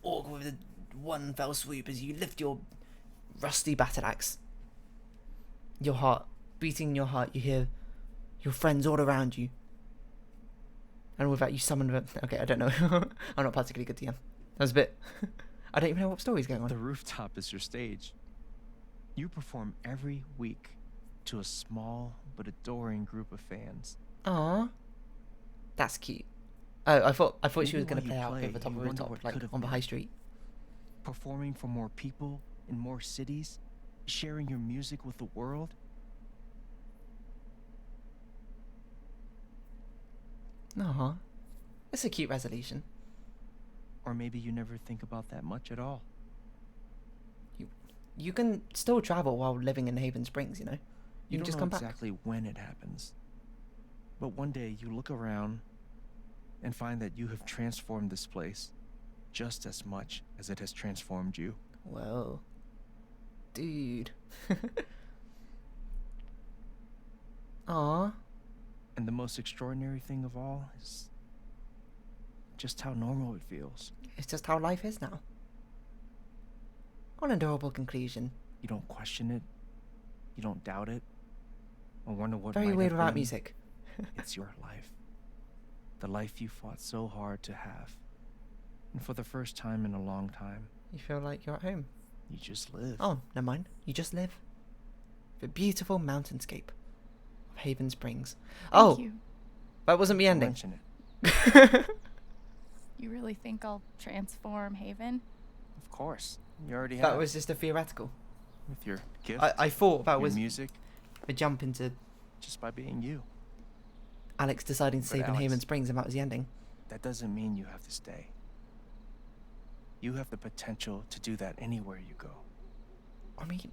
[SPEAKER 2] orc with one fell swoop as you lift your rusty battle axe. Your heart, beating in your heart, you hear your friends all around you. And with that, you summon the... Okay, I don't know. I'm not particularly good DM. That was a bit... I don't even know what story's going on.
[SPEAKER 8] The rooftop is your stage. You perform every week to a small but adoring group of fans.
[SPEAKER 2] Aww. That's cute. Oh, I thought she was
[SPEAKER 8] Maybe
[SPEAKER 2] going to
[SPEAKER 8] while
[SPEAKER 2] play
[SPEAKER 8] you
[SPEAKER 2] out
[SPEAKER 8] play,
[SPEAKER 2] over the top
[SPEAKER 8] you
[SPEAKER 2] of the
[SPEAKER 8] wonder
[SPEAKER 2] rooftop,
[SPEAKER 8] what
[SPEAKER 2] like
[SPEAKER 8] could have
[SPEAKER 2] on the
[SPEAKER 8] been.
[SPEAKER 2] high street.
[SPEAKER 8] Performing for more people in more cities, sharing your music with the world.
[SPEAKER 2] Aww. That's a cute resolution.
[SPEAKER 8] Or maybe you never think about that much at all.
[SPEAKER 2] You can still travel while living in Haven Springs, you know? You can
[SPEAKER 8] don't
[SPEAKER 2] just
[SPEAKER 8] know
[SPEAKER 2] come back.
[SPEAKER 8] exactly when it happens. But one day you look around and find that you have transformed this place just as much as it has transformed you.
[SPEAKER 2] Whoa. Dude. Aww.
[SPEAKER 8] And the most extraordinary thing of all is just how normal it feels.
[SPEAKER 2] It's just how life is now. What an adorable conclusion.
[SPEAKER 8] You don't question it. You don't doubt it. Or wonder what
[SPEAKER 2] Very
[SPEAKER 8] might
[SPEAKER 2] weird
[SPEAKER 8] have
[SPEAKER 2] without
[SPEAKER 8] been.
[SPEAKER 2] music.
[SPEAKER 8] It's your life. The life you fought so hard to have. And for the first time in a long time,
[SPEAKER 2] You feel like you're at home.
[SPEAKER 8] you just live.
[SPEAKER 2] Oh, never mind. You just live. The beautiful mountainscape of Haven Springs.
[SPEAKER 3] Thank you.
[SPEAKER 2] That wasn't the
[SPEAKER 8] Don't
[SPEAKER 2] ending.
[SPEAKER 8] mention it.
[SPEAKER 3] You really think I'll transform Haven?
[SPEAKER 8] Of course. You already have.
[SPEAKER 2] That was just a theoretical.
[SPEAKER 8] With your gift,
[SPEAKER 2] I thought that
[SPEAKER 8] your
[SPEAKER 2] was
[SPEAKER 8] music,
[SPEAKER 2] a jump into
[SPEAKER 8] just by being you.
[SPEAKER 2] Alex deciding to
[SPEAKER 8] But
[SPEAKER 2] save in
[SPEAKER 8] Alex-
[SPEAKER 2] Haven Springs, and that was the ending.
[SPEAKER 8] That doesn't mean you have to stay. You have the potential to do that anywhere you go.
[SPEAKER 2] I mean...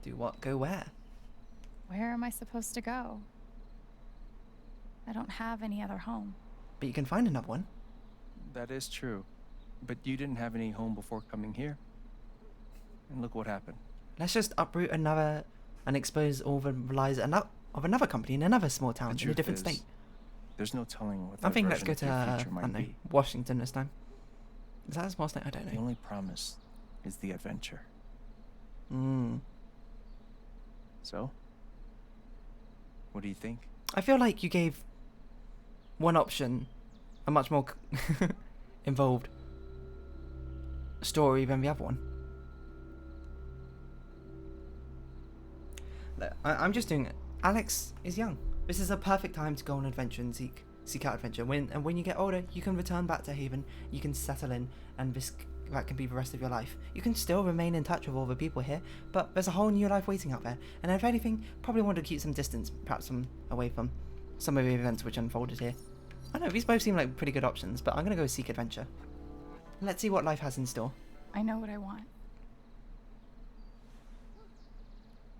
[SPEAKER 2] Do what? Go where?
[SPEAKER 3] Where am I supposed to go? I don't have any other home.
[SPEAKER 2] But you can find another one.
[SPEAKER 8] That is true. But you didn't have any home before coming here. And look what happened.
[SPEAKER 2] Let's just uproot another and expose all the lies of another company in another small town in a
[SPEAKER 8] truth
[SPEAKER 2] different
[SPEAKER 8] is,
[SPEAKER 2] state.
[SPEAKER 8] There's no telling what
[SPEAKER 2] I
[SPEAKER 8] that
[SPEAKER 2] think let's
[SPEAKER 8] version
[SPEAKER 2] go
[SPEAKER 8] of
[SPEAKER 2] to,
[SPEAKER 8] your future
[SPEAKER 2] I
[SPEAKER 8] might
[SPEAKER 2] don't know,
[SPEAKER 8] be.
[SPEAKER 2] Washington this time. Is that a small state? I don't
[SPEAKER 8] The
[SPEAKER 2] know.
[SPEAKER 8] only promise is the adventure. So, what do you think?
[SPEAKER 2] I feel like you gave one option a much more involved story than the other one. Look, I'm just doing it. Alex is young. This is a perfect time to go on adventure and seek out adventure. When you get older, you can return back to Haven. You can settle in, and this that can be the rest of your life. You can still remain in touch with all the people here, but there's a whole new life waiting out there, and if anything, probably want to keep some distance, perhaps away from some of the events which unfolded here. I know, these both seem like pretty good options, but I'm gonna go seek adventure. Let's see what life has in store.
[SPEAKER 3] I know what I want.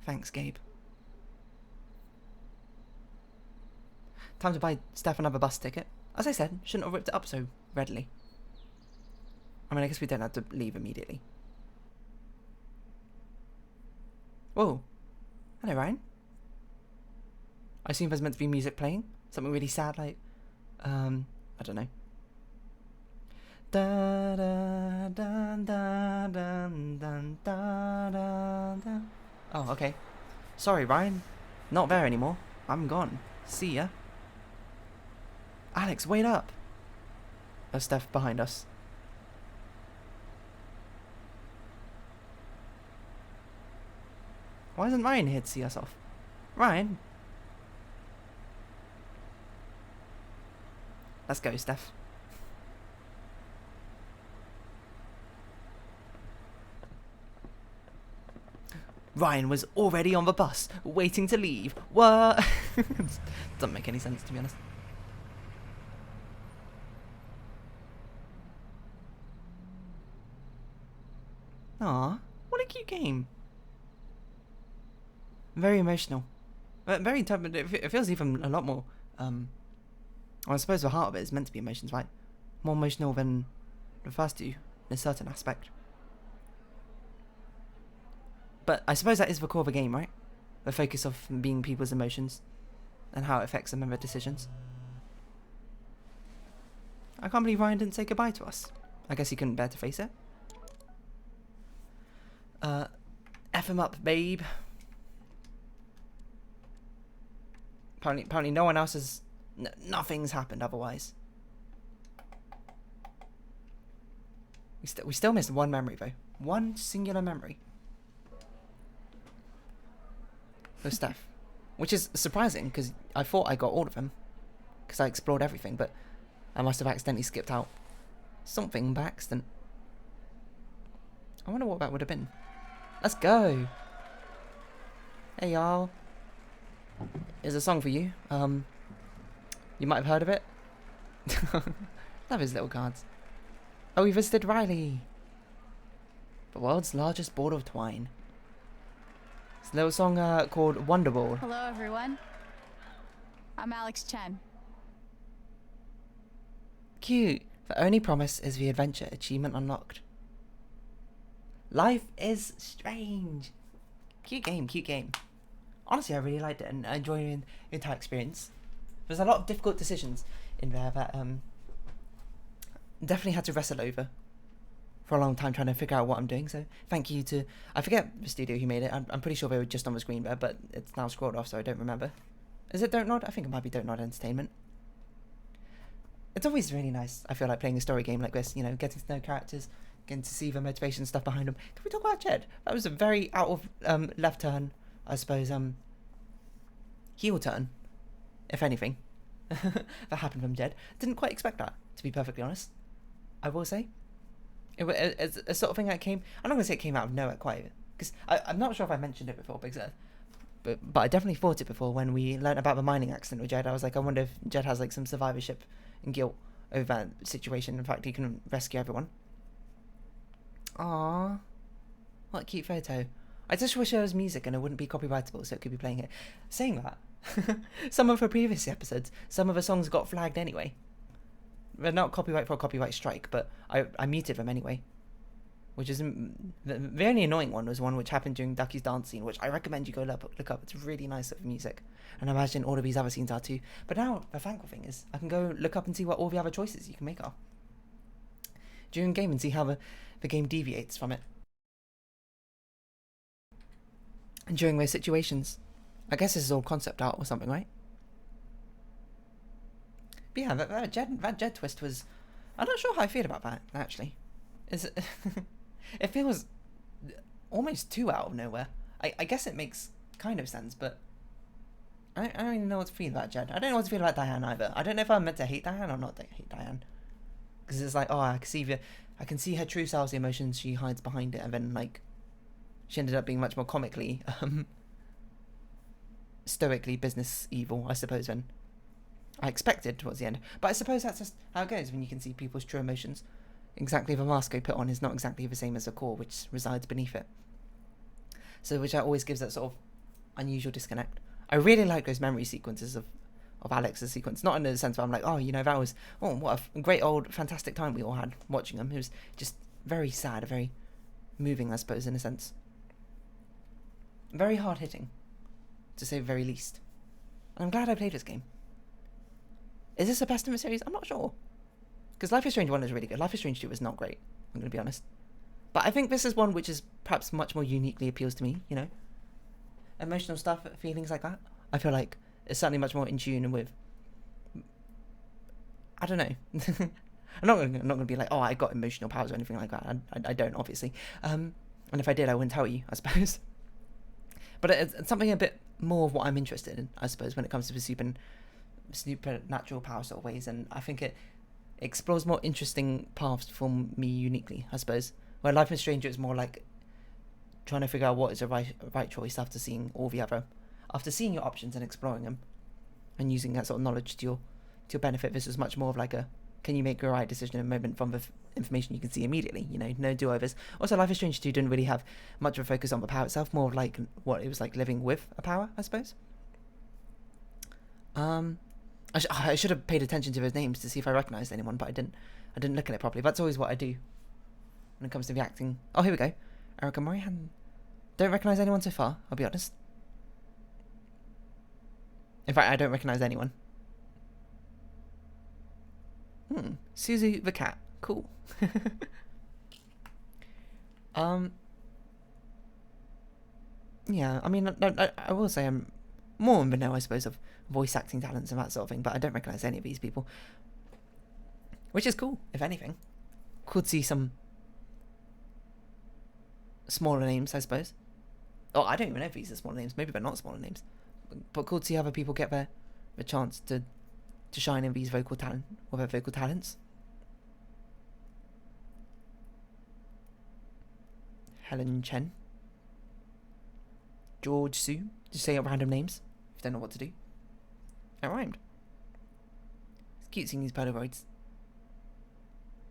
[SPEAKER 2] Thanks, Gabe. Time to buy Steph another bus ticket. As I said, shouldn't have ripped it up so readily. I mean, I guess we don't have to leave immediately. Whoa. Hello, Ryan. I assume there's meant to be music playing. Something really sad, like, I don't know. Da da da da da da da da. Oh, okay. Sorry, Ryan. Not there anymore. I'm gone. See ya. Alex, wait up. There's Steph behind us. Why isn't Ryan here to see us off? Ryan? Let's go, Steph. Ryan was already on the bus, waiting to leave. What? Doesn't make any sense, to be honest. Aw, what a cute game. Very emotional. Very tough, but it feels even a lot more, well, I suppose the heart of it is meant to be emotions, right? More emotional than the first two, in a certain aspect. But I suppose that is the core of the game, right? The focus of being people's emotions and how it affects them and their decisions. I can't believe Ryan didn't say goodbye to us. I guess he couldn't bear to face it. F him up, babe. Apparently no one else has... nothing's happened otherwise. We still missed one memory, though. One singular memory. With Steph. Which is surprising, because I thought I got all of them. Because I explored everything, but I must have accidentally skipped out something by accident. I wonder what that would have been. Let's go! Hey, y'all. Here's a song for you. You might have heard of it. Love his little cards. Oh, we visited Riley. The world's largest ball of twine. It's a little song called Wonderball.
[SPEAKER 3] Hello, everyone. I'm Alex Chen.
[SPEAKER 2] Cute. The only promise is the adventure. Achievement unlocked. Life is strange. Cute game, cute game. Honestly, I really liked it and I enjoyed the entire experience. There's a lot of difficult decisions in there that definitely had to wrestle over for a long time trying to figure out what I'm doing. So thank you to, I forget the studio who made it. I'm pretty sure they were just on the screen there, but it's now scrolled off, so I don't remember. Is it Don't Nod? I think it might be Don't Nod Entertainment. It's always really nice, I feel like, playing a story game like this, you know, getting to know characters, getting to see the motivation stuff behind them. Can we talk about Jed? That was a very out of left turn, I suppose, heel turn, if anything, that happened from Jed. Didn't quite expect that, to be perfectly honest. I will say. It's a sort of thing that came, I'm not going to say it came out of nowhere quite, because I'm not sure if I mentioned it before, but I definitely thought it before when we learned about the mining accident with Jed. I was like, I wonder if Jed has like some survivorship and guilt over that situation. In fact, he can rescue everyone. Aww. What a cute photo. I just wish there was music and it wouldn't be copyrightable, so it could be playing it. Saying that, some of the previous episodes, some of the songs got flagged anyway. They're not copyright for a copyright strike, but I muted them anyway. Which is... the only annoying one was one which happened during Ducky's dance scene, which I recommend you go look up. It's really nice of music. And I imagine all of these other scenes are too. But now, the thankful thing is, I can go look up and see what all the other choices you can make are during game and see how the game deviates from it. And during those situations. I guess this is all concept art or something, right? But yeah, that Jed twist was... I'm not sure how I feel about that, actually. It feels almost too out of nowhere. I guess it makes kind of sense, but I don't even know what to feel about Jed. I don't know what to feel about Diane either. I don't know if I'm meant to hate Diane or not hate Diane. Because it's like, oh, I can see I can see her true selves, the emotions she hides behind it, and then, like, she ended up being much more comically, stoically business evil, I suppose, than I expected towards the end. But I suppose that's just how it goes when you can see people's true emotions. Exactly, the mask I put on is not exactly the same as the core, which resides beneath it. So, which always gives that sort of unusual disconnect. I really like those memory sequences of Alex's sequence. Not in the sense where I'm like, oh, you know, that was, oh, what a great old fantastic time we all had watching them. It was just very sad, very moving, I suppose, in a sense. Very hard-hitting, to say the very least. And I'm glad I played this game. Is this the best in the series? I'm not sure. Because Life is Strange 1 is really good. Life is Strange 2 is not great, I'm going to be honest. But I think this is one which is perhaps much more uniquely appeals to me, you know? Emotional stuff, feelings like that. I feel like it's certainly much more in tune with... I don't know. I'm not going to be like, oh, I got emotional powers or anything like that. I don't, obviously. And if I did, I wouldn't tell you, I suppose. But it's something a bit more of what I'm interested in, I suppose, when it comes to the supernatural power sort of ways. And I think it explores more interesting paths for me uniquely, I suppose. Where Life is Strange is more like trying to figure out what is the right choice after seeing all the other... After seeing your options and exploring them, and using that sort of knowledge to your benefit, this was much more of like a, can you make the right decision in a moment from the information you can see immediately, you know, no do-overs. Also, Life is Strange 2 didn't really have much of a focus on the power itself, more of like what it was like living with a power, I suppose. I should have paid attention to those names to see if I recognised anyone, but I didn't look at it properly. That's always what I do when it comes to the acting. Oh, here we go. Erica Morihan. Don't recognise anyone so far, I'll be honest. In fact, I don't recognise anyone. Susie the cat. Cool. Yeah, I mean, I will say I'm more in the know, I suppose, of voice acting talents and that sort of thing, but I don't recognise any of these people. Which is cool, if anything. Could see some smaller names, I suppose. Oh, I don't even know if these are smaller names. Maybe they're not smaller names. But cool to see other people get the chance to shine in these vocal talents. Helen Chen. George Su. Just saying random names if you don't know what to do. It rhymed. It's cute seeing these Polaroids.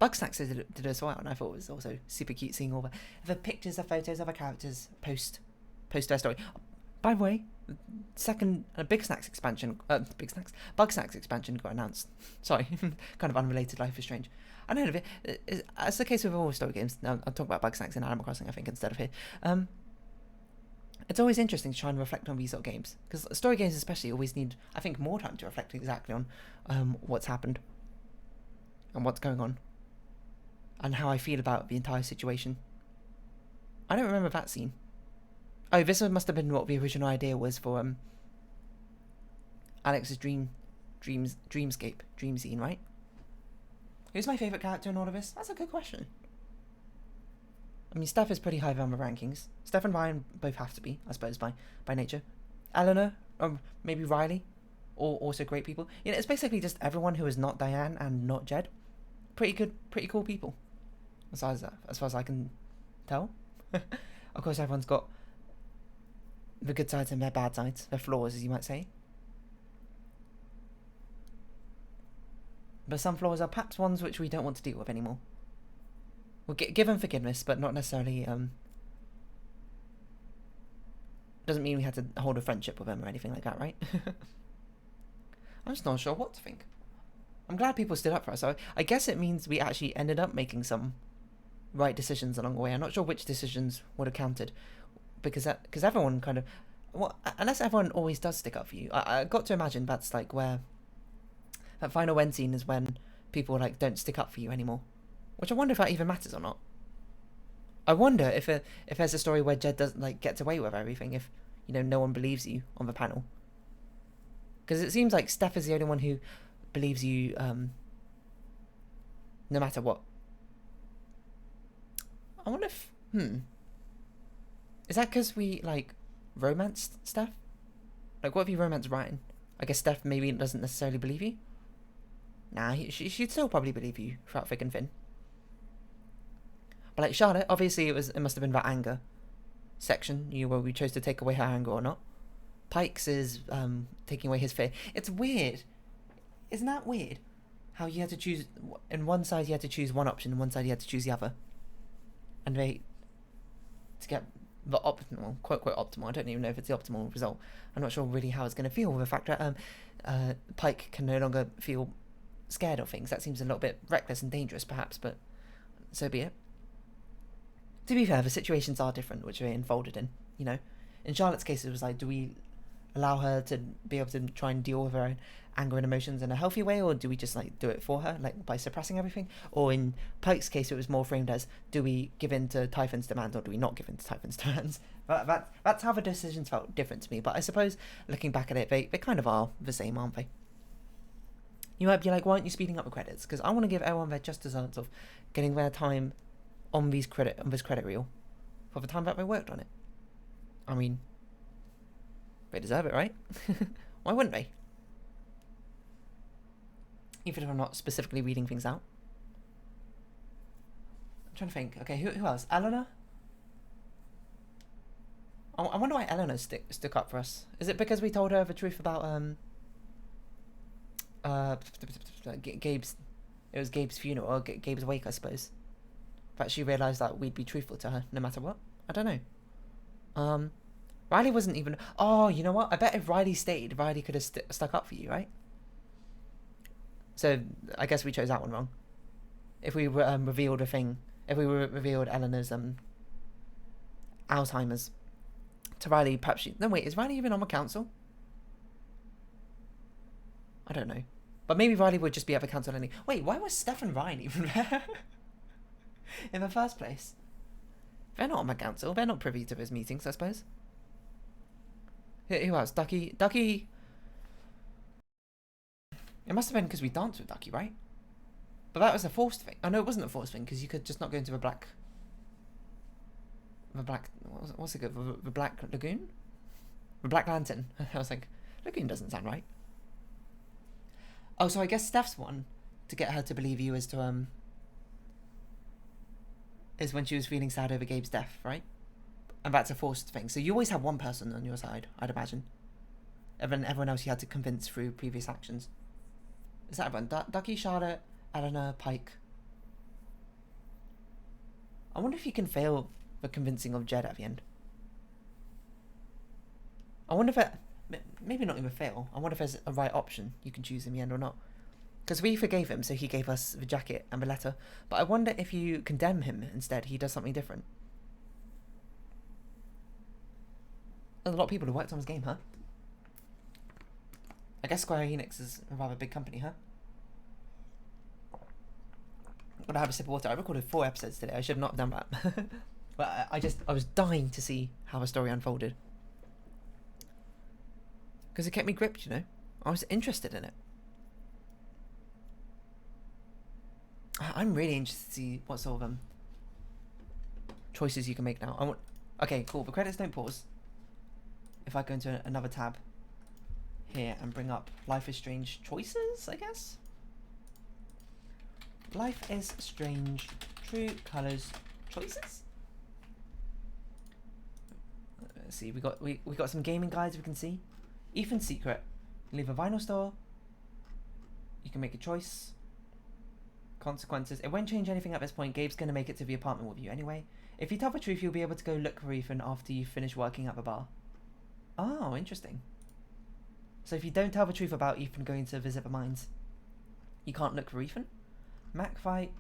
[SPEAKER 2] Bugsnax did it as well, and I thought it was also super cute seeing all the pictures, the photos of the characters post their story. By the way, Bugsnax expansion got announced. Sorry, kind of unrelated. Life is Strange. I know it's the case with all story games. Now I'll talk about Bugsnax in Animal Crossing, I think, instead of here. It's always interesting to try and reflect on these sort of games, because story games especially always need, I think, more time to reflect exactly on what's happened and what's going on and how I feel about the entire situation. I don't remember that scene. Oh, this must have been what the original idea was for Alex's dream scene, right? Who's my favourite character in all of this? That's a good question. I mean, Steph is pretty high on the rankings. Steph and Ryan both have to be, I suppose, by nature. Eleanor, maybe Riley, or also great people. You know, it's basically just everyone who is not Diane and not Jed. Pretty good, pretty cool people. As far as I can tell. Of course, everyone's got the good sides and their bad sides, their flaws, as you might say. But some flaws are perhaps ones which we don't want to deal with anymore. We'll give them forgiveness, but not necessarily, doesn't mean we had to hold a friendship with them or anything like that, right? I'm just not sure what to think. I'm glad people stood up for us. So I guess it means we actually ended up making some right decisions along the way. I'm not sure which decisions would have counted, because everyone kind of, well, unless everyone always does stick up for you. I got to imagine that's like where that final end scene is when people like don't stick up for you anymore, which I wonder if that even matters or not. I wonder if there's a story where Jed doesn't like gets away with everything, if you know no one believes you on the panel, because it seems like Steph is the only one who believes you no matter what. I wonder if is that because we like romanced Steph? Like, what if you romance Ryan? I guess Steph maybe doesn't necessarily believe you. Nah, she'd still probably believe you throughout thick and thin. But like Charlotte, obviously it must have been that anger section, where we chose to take away her anger or not. Pike's is taking away his fear. It's weird. Isn't that weird? How you had to choose, in one side you had to choose one option, and one side you had to choose the other. And to get the optimal, quote optimal, I don't even know if it's the optimal result. I'm not sure really how it's going to feel with the fact that Pike can no longer feel scared of things. That seems a little bit reckless and dangerous perhaps, but so be it. To be fair, the situations are different which they unfolded in, In Charlotte's case, it was like, do we allow her to be able to try and deal with her own anger and emotions in a healthy way, or do we just like do it for her, like by suppressing everything? Or in Pike's case, it was more framed as, do we give in to Typhon's demands or do we not give in to Typhon's demands? That's how the decisions felt different to me, but I suppose looking back at it, they kind of are the same, aren't they? You might be like, why aren't you speeding up the credits? Because I want to give everyone their just desserts of getting their time on this credit reel for the time that they worked on it. I mean, they deserve it, right? Why wouldn't they? Even if I'm not specifically reading things out. I'm trying to think. Okay, who else? Eleanor? I wonder why Eleanor stuck up for us. Is it because we told her the truth about Gabe's... It was Gabe's funeral, or Gabe's wake, I suppose. But she realised that we'd be truthful to her, no matter what? I don't know. Riley wasn't even... Oh, you know what? I bet if Riley stayed, Riley could have stuck up for you, right? So, I guess we chose that one wrong. If we revealed a thing... If we revealed Eleanor's Alzheimer's to Riley, perhaps she... No, wait, is Riley even on the council? I don't know. But maybe Riley would just be at the council anyway. Wait, why was Steph and Ryan even there? In the first place? They're not on the council. They're not privy to his meetings, I suppose. Who else? Ducky. It must have been because we danced with Ducky, right? But that was a forced thing. Oh no, it wasn't a forced thing because you could just not go into the black. What's it called? The Black Lagoon? The Black Lantern. I was like, Lagoon doesn't sound right. Oh, so I guess Steph's one to get her to believe you is to is when she was feeling sad over Gabe's death, right? And that's a forced thing. So you always have one person on your side, I'd imagine. And then everyone else you had to convince through previous actions. Is that everyone? Ducky, Charlotte, Eleanor, Pike. I wonder if you can fail the convincing of Jed at the end. I wonder if it... Maybe not even fail. I wonder if there's a right option you can choose in the end or not. Because we forgave him, so he gave us the jacket and the letter. But I wonder if you condemn him instead, he does something different. There's a lot of people who worked on this game, huh? I guess Square Enix is a rather big company, huh? I'm gonna have a sip of water. I recorded 4 episodes today. I should have not done that. But I was dying to see how the story unfolded. Because it kept me gripped, you know? I was interested in it. I'm really interested to see what sort of choices you can make now. Okay, cool. The credits don't pause. If I go into another tab here and bring up Life is Strange choices, I guess. Life is Strange True Colors choices. Let's see. We got some gaming guides we can see. Ethan's secret. Leave a vinyl store. You can make a choice. Consequences. It won't change anything at this point. Gabe's going to make it to the apartment with you anyway. If you tell the truth, you'll be able to go look for Ethan after you finish working at the bar. Oh, interesting. So if you don't tell the truth about Ethan going to visit the mines, you can't look for Ethan? Mac fight.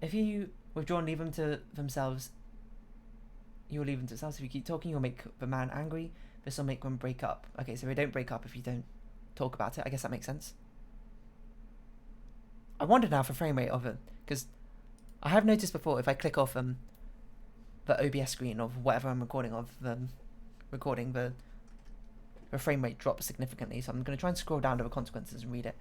[SPEAKER 2] If you withdraw and leave them to themselves, you'll leave them to themselves. If you keep talking, you'll make the man angry. This will make them break up. Okay, so they don't break up if you don't talk about it. I guess that makes sense. I wonder now for frame rate of it, because I have noticed before if I click off the OBS screen of whatever I'm recording of, the frame rate drops significantly. So I'm going to try and scroll down to the consequences and read it.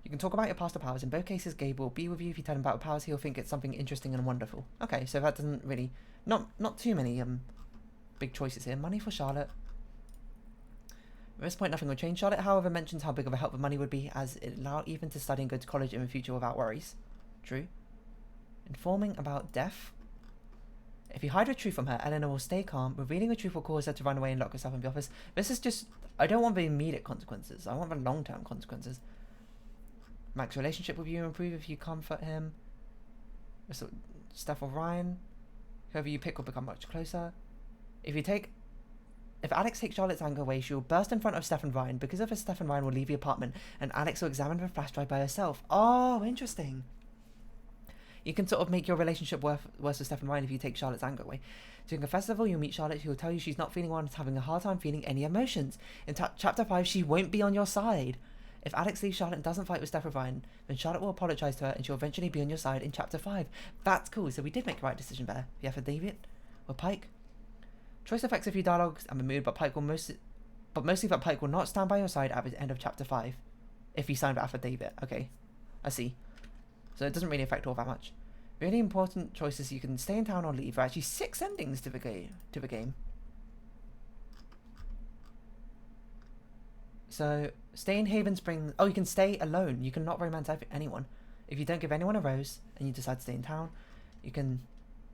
[SPEAKER 2] You can talk about your past or powers. In both cases, Gabe will be with you. If you tell him about the powers, he'll think it's something interesting and wonderful. Okay, so that doesn't really... Not too many big choices here. Money for Charlotte. At this point, nothing will change. Charlotte, however, mentions how big of a help the money would be, as it allowed Ethan to study and go to college in the future without worries. True. Informing about death. If you hide the truth from her, Eleanor will stay calm. Revealing the truth will cause her to run away and lock herself in the office. This is just... I don't want the immediate consequences. I want the long-term consequences. Mac's relationship with you will improve if you comfort him. So, Steph or Ryan. Whoever you pick will become much closer. If Alex takes Charlotte's anger away, she will burst in front of Steph and Ryan. Because of her, Steph and Ryan will leave the apartment, and Alex will examine the flash drive by herself. Oh, interesting. You can sort of make your relationship worse with Steph and Ryan if you take Charlotte's anger away. During a festival, you'll meet Charlotte, who will tell you she's not feeling well and is having a hard time feeling any emotions. In Chapter 5, she won't be on your side. If Alex leaves Charlotte and doesn't fight with Steph or Ryan, then Charlotte will apologise to her and she'll eventually be on your side in Chapter 5. That's cool, so we did make the right decision there. Yeah, for David or Pike. Choice affects a few dialogues and the mood, but mostly that Pike will not stand by your side at the end of Chapter 5. If you sign the affidavit. Okay, I see. So it doesn't really affect all that much. Really important choices: you can stay in town or leave. There are actually 6 endings to the game. So stay in Haven Springs. Oh, you can stay alone. You can not romance anyone. If you don't give anyone a rose and you decide to stay in town, you can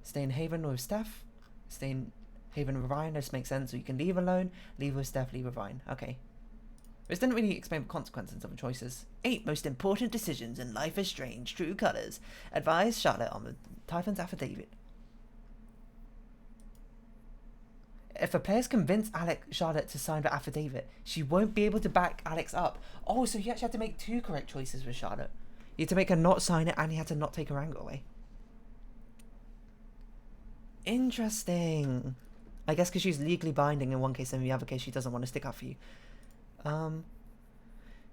[SPEAKER 2] stay in Haven with Steph. Stay in Haven with Ryan. This makes sense. So you can leave alone, leave with Steph, leave with Ryan. Okay. This didn't really explain the consequences of the choices. 8 most important decisions in Life is Strange. True Colors. Advise Charlotte on the Typhon's affidavit. If a player's convinced Charlotte to sign the affidavit, she won't be able to back Alex up. Oh, so you actually had to make 2 correct choices with Charlotte. You had to make her not sign it, and you had to not take her anger away. Interesting. I guess because she's legally binding in one case, and in the other case she doesn't want to stick up for you.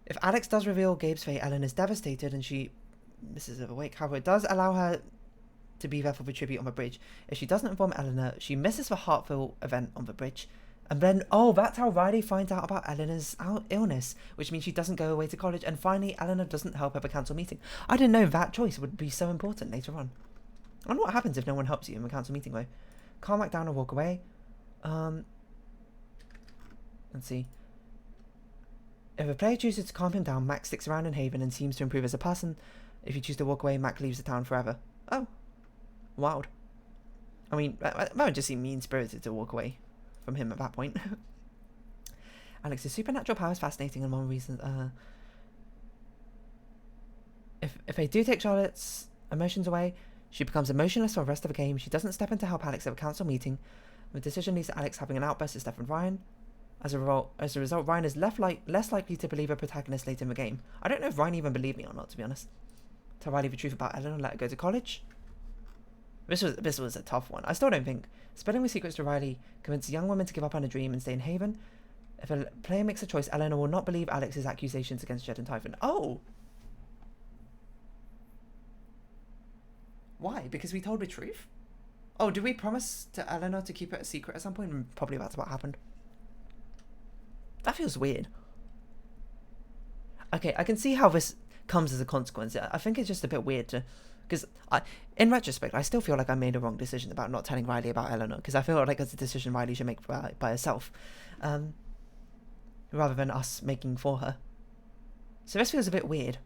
[SPEAKER 2] If Alex does reveal Gabe's fate, Ellen is devastated and she misses her wake. However, it does allow her to be there for the tribute on the bridge. If she doesn't inform Eleanor, she misses the heartfelt event on the bridge. And then, oh, that's how Riley finds out about Eleanor's illness, which means she doesn't go away to college. And finally, Eleanor doesn't help at the council meeting. I didn't know that choice would be so important later on. I wonder what happens if no one helps you in the council meeting, though. Calm Mac down and walk away. Let's see. If a player chooses to calm him down, Mac sticks around in Haven and seems to improve as a person. If you choose to walk away, Mac leaves the town forever. Oh. Wild. I mean, that would just seem mean-spirited to walk away from him at that point. Alex's supernatural power is fascinating, and one reason... If they do take Charlotte's emotions away, she becomes emotionless for the rest of the game. She doesn't step in to help Alex at a council meeting. The decision leads to Alex having an outburst with Steph and Ryan. As a result, Ryan is less likely to believe a protagonist later in the game. I don't know if Ryan even believed me or not, to be honest. Tell Riley the truth about Eleanor, let her go to college. This was a tough one. I still don't think. Spreading the secrets to Riley convinces young women to give up on a dream and stay in Haven. If a player makes a choice, Eleanor will not believe Alex's accusations against Jed and Typhon. Oh! Why? Because we told the truth? Oh, did we promise to Eleanor to keep it a secret at some point? Probably that's what happened. That feels weird. Okay, I can see how this comes as a consequence. I think it's just a bit weird to... Because, in retrospect, I still feel like I made a wrong decision about not telling Riley about Eleanor. Because I feel like it's a decision Riley should make by herself. Rather than us making for her. So this feels a bit weird.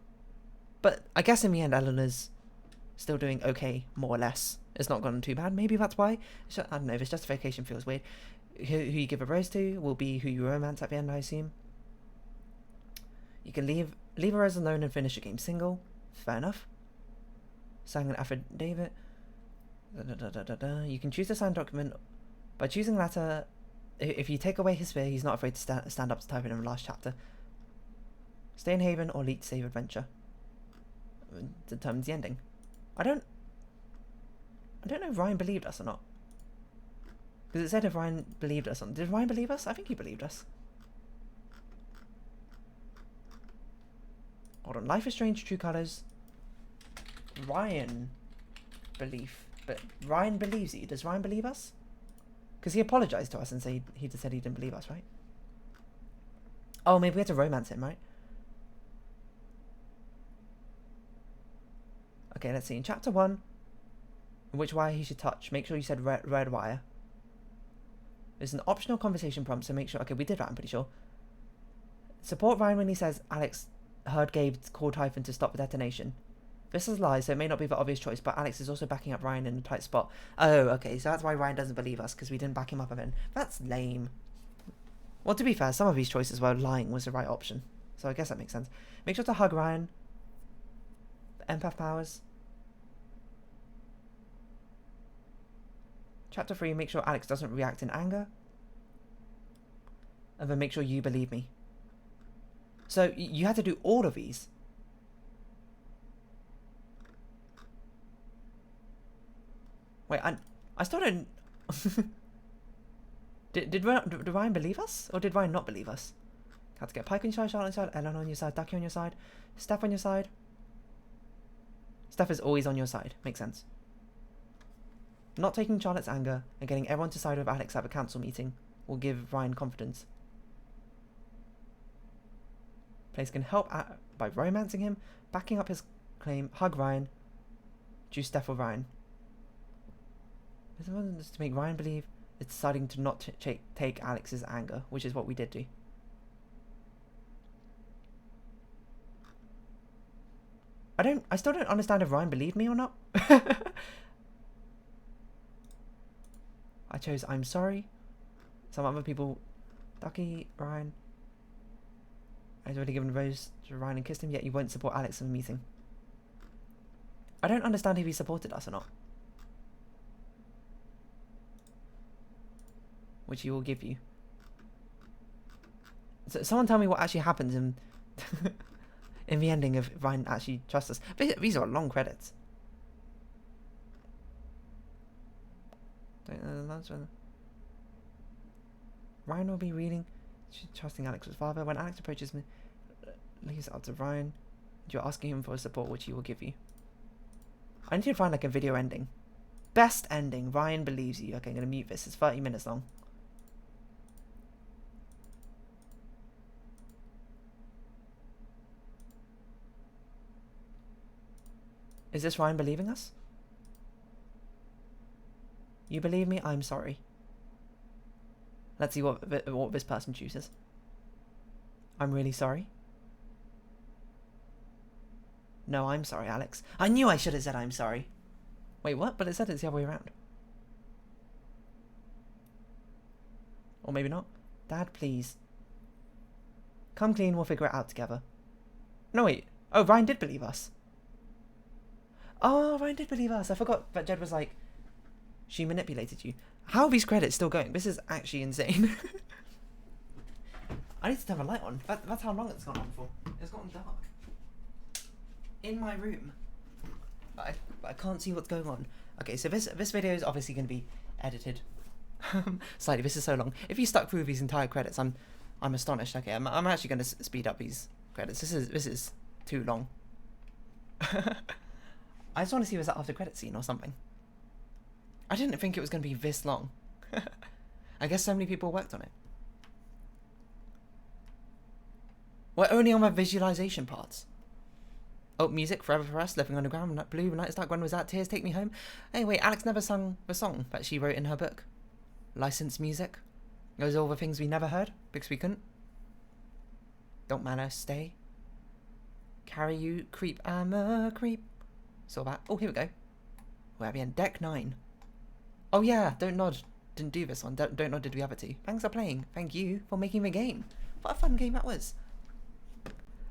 [SPEAKER 2] But I guess in the end, Eleanor's still doing okay, more or less. It's not gone too bad. Maybe that's why. I don't know, this justification feels weird. Who you give a rose to will be who you romance at the end, I assume. You can leave a rose alone and finish a game single. Fair enough. Sign an affidavit. You can choose to sign a document. By choosing the latter, if you take away his fear, he's not afraid to stand up to Typhon in the last chapter. Stay in Haven or lead to save adventure. Determines the ending. I don't know if Ryan believed us or not. Because it said if Ryan believed us. Did Ryan believe us? I think he believed us. Hold on. Life is Strange, True Colors. Ryan belief. But Ryan believes you. Does Ryan believe us? Because he apologized to us and he just said he didn't believe us, right? Oh, maybe we had to romance him, right? Okay, let's see. In Chapter 1, which wire he should touch, make sure you said red wire. There's an optional conversation prompt, so make sure... Okay, we did that, I'm pretty sure. Support Ryan when he says Alex heard Gabe call Typhon to stop the detonation. This is lies, so it may not be the obvious choice, but Alex is also backing up Ryan in a tight spot. Oh, okay, so that's why Ryan doesn't believe us, because we didn't back him up a bit. That's lame. Well, to be fair, some of these choices were lying was the right option. So I guess that makes sense. Make sure to hug Ryan. Empath powers. Chapter 3, make sure Alex doesn't react in anger. And then make sure you believe me. So, you had to do all of these. Wait, I still don't... did Ryan believe us? Or did Ryan not believe us? Had to get Pike on your side, Charlotte on your side, Ellen on your side, Ducky on your side, Steph on your side. Steph is always on your side. Makes sense. Not taking Charlotte's anger and getting everyone to side with Alex at the council meeting will give Ryan confidence. Players can help by romancing him, backing up his claim, hug Ryan, choose Steph or Ryan. This is to make Ryan believe it's deciding to not take Alex's anger, which is what we did do. I still don't understand if Ryan believed me or not. I chose I'm sorry. Some other people, Ducky, Ryan. I'd already given a rose to Ryan and kissed him, yet you won't support Alex in the meeting. I don't understand if he supported us or not. Which he will give you. So someone tell me what actually happens in in the ending if Ryan actually trusts us. These are long credits. Ryan will be reading, trusting Alex's father. When Alex approaches me, leaves it up to Ryan. You're asking him for support, which he will give you. I need to find like a video ending. Best ending. Ryan believes you. Okay, I'm gonna mute this. It's 30 minutes long. Is this Ryan believing us? You believe me? I'm sorry. Let's see what this person chooses. I'm really sorry. No, I'm sorry, Alex. I knew I should have said I'm sorry. Wait, what? But it said it's the other way around. Or maybe not. Dad, please. Come clean, we'll figure it out together. No, wait. Oh, Ryan did believe us. Oh, Ryan did believe us. I forgot that Jed was like, she manipulated you. How are these credits still going? This is actually insane. I need to turn my light on. That's how long it's gone on for. It's gotten dark. In my room. But I can't see what's going on. Okay, so this video is obviously going to be edited. Slightly, this is so long. If you stuck through these entire credits, I'm astonished. Okay, I'm actually going to speed up these credits. This is too long. I just want to see if it's after credit scene or something. I didn't think it was going to be this long. I guess so many people worked on it. We're only on the visualization parts. Oh, music, Forever for Us, Living Underground, Blue, Night is Dark, When Was That, Tears Take Me Home. Hey, wait, Alex never sung the song that she wrote in her book. Licensed music. Those are all the things we never heard, because we couldn't. Don't Matter, Stay. Carry You, Creep, I'm a Creep. Saw that. Oh, here we go. We're at the end. Deck 9. Oh yeah, Don't Nod didn't do this one. Don't Nod did the other two. Thanks for playing. Thank you for making the game. What a fun game that was.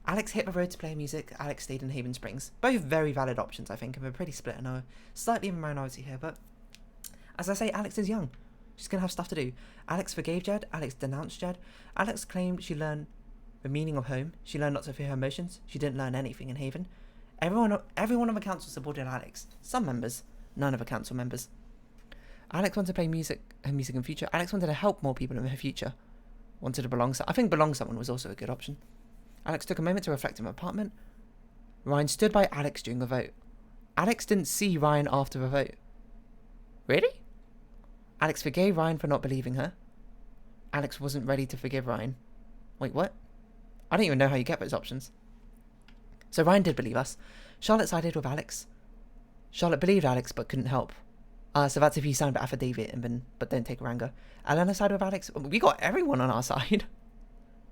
[SPEAKER 2] Alex hit the road to play music. Alex stayed in Haven Springs. Both very valid options, I think, and we're pretty split. I know, slightly in the minority here, but as I say, Alex is young. She's gonna have stuff to do. Alex forgave Jed. Alex denounced Jed. Alex claimed she learned the meaning of home. She learned not to fear her emotions. She didn't learn anything in Haven. Everyone on the council supported Alex. Some members, none of the council members. Alex wanted to play her music in future. Alex wanted to help more people in her future. Wanted to belong. I think belong someone was also a good option. Alex took a moment to reflect in her apartment. Ryan stood by Alex during the vote. Alex didn't see Ryan after the vote. Really? Alex forgave Ryan for not believing her. Alex wasn't ready to forgive Ryan. Wait, what? I don't even know how you get those options. So Ryan did believe us. Charlotte sided with Alex. Charlotte believed Alex but couldn't help. So that's if you signed the affidavit but don't take her anger. Elena sided with Alex. We got everyone on our side.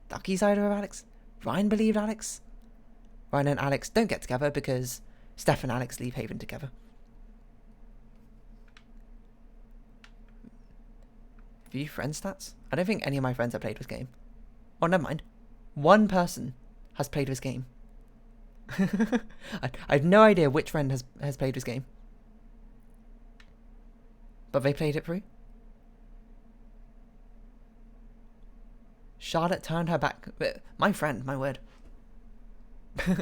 [SPEAKER 2] Ducky sided with Alex. Ryan believed Alex. Ryan and Alex don't get together because Steph and Alex leave Haven together. View friend stats? I don't think any of my friends have played this game. Oh, never mind. One person has played this game. I have no idea which friend has played this game. But they played it through. Charlotte turned her back. My friend, my word.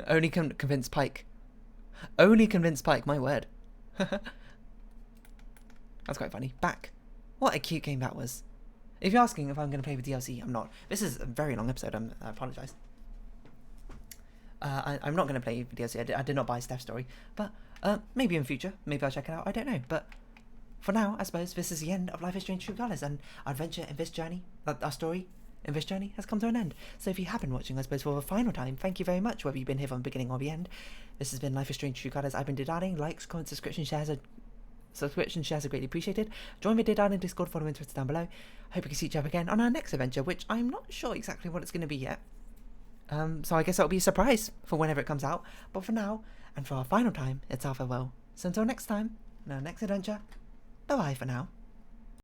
[SPEAKER 2] Only convinced Pike. Only convinced Pike, my word. That's quite funny. Back. What a cute game that was. If you're asking if I'm going to play with DLC, I'm not. This is a very long episode. I apologise. I'm not going to play with DLC. I did not buy Steph's story. But maybe in future. Maybe I'll check it out. I don't know. But for now, I suppose this is the end of Life is Strange True Colors. And our adventure in this journey, our story in this journey has come to an end. So if you have been watching, I suppose, for the final time, thank you very much, whether you've been here from the beginning or the end. This has been Life is Strange True Colors. I've been Didaling. Likes, comments, subscription shares are greatly appreciated. Join me Didaling Discord, follow me on Twitter down below. Hope we can see each other again on our next adventure, which I'm not sure exactly what it's going to be yet. So I guess that'll be a surprise for whenever it comes out. But for now, and for our final time, it's our farewell. So until next time, in our next adventure, bye-bye for now.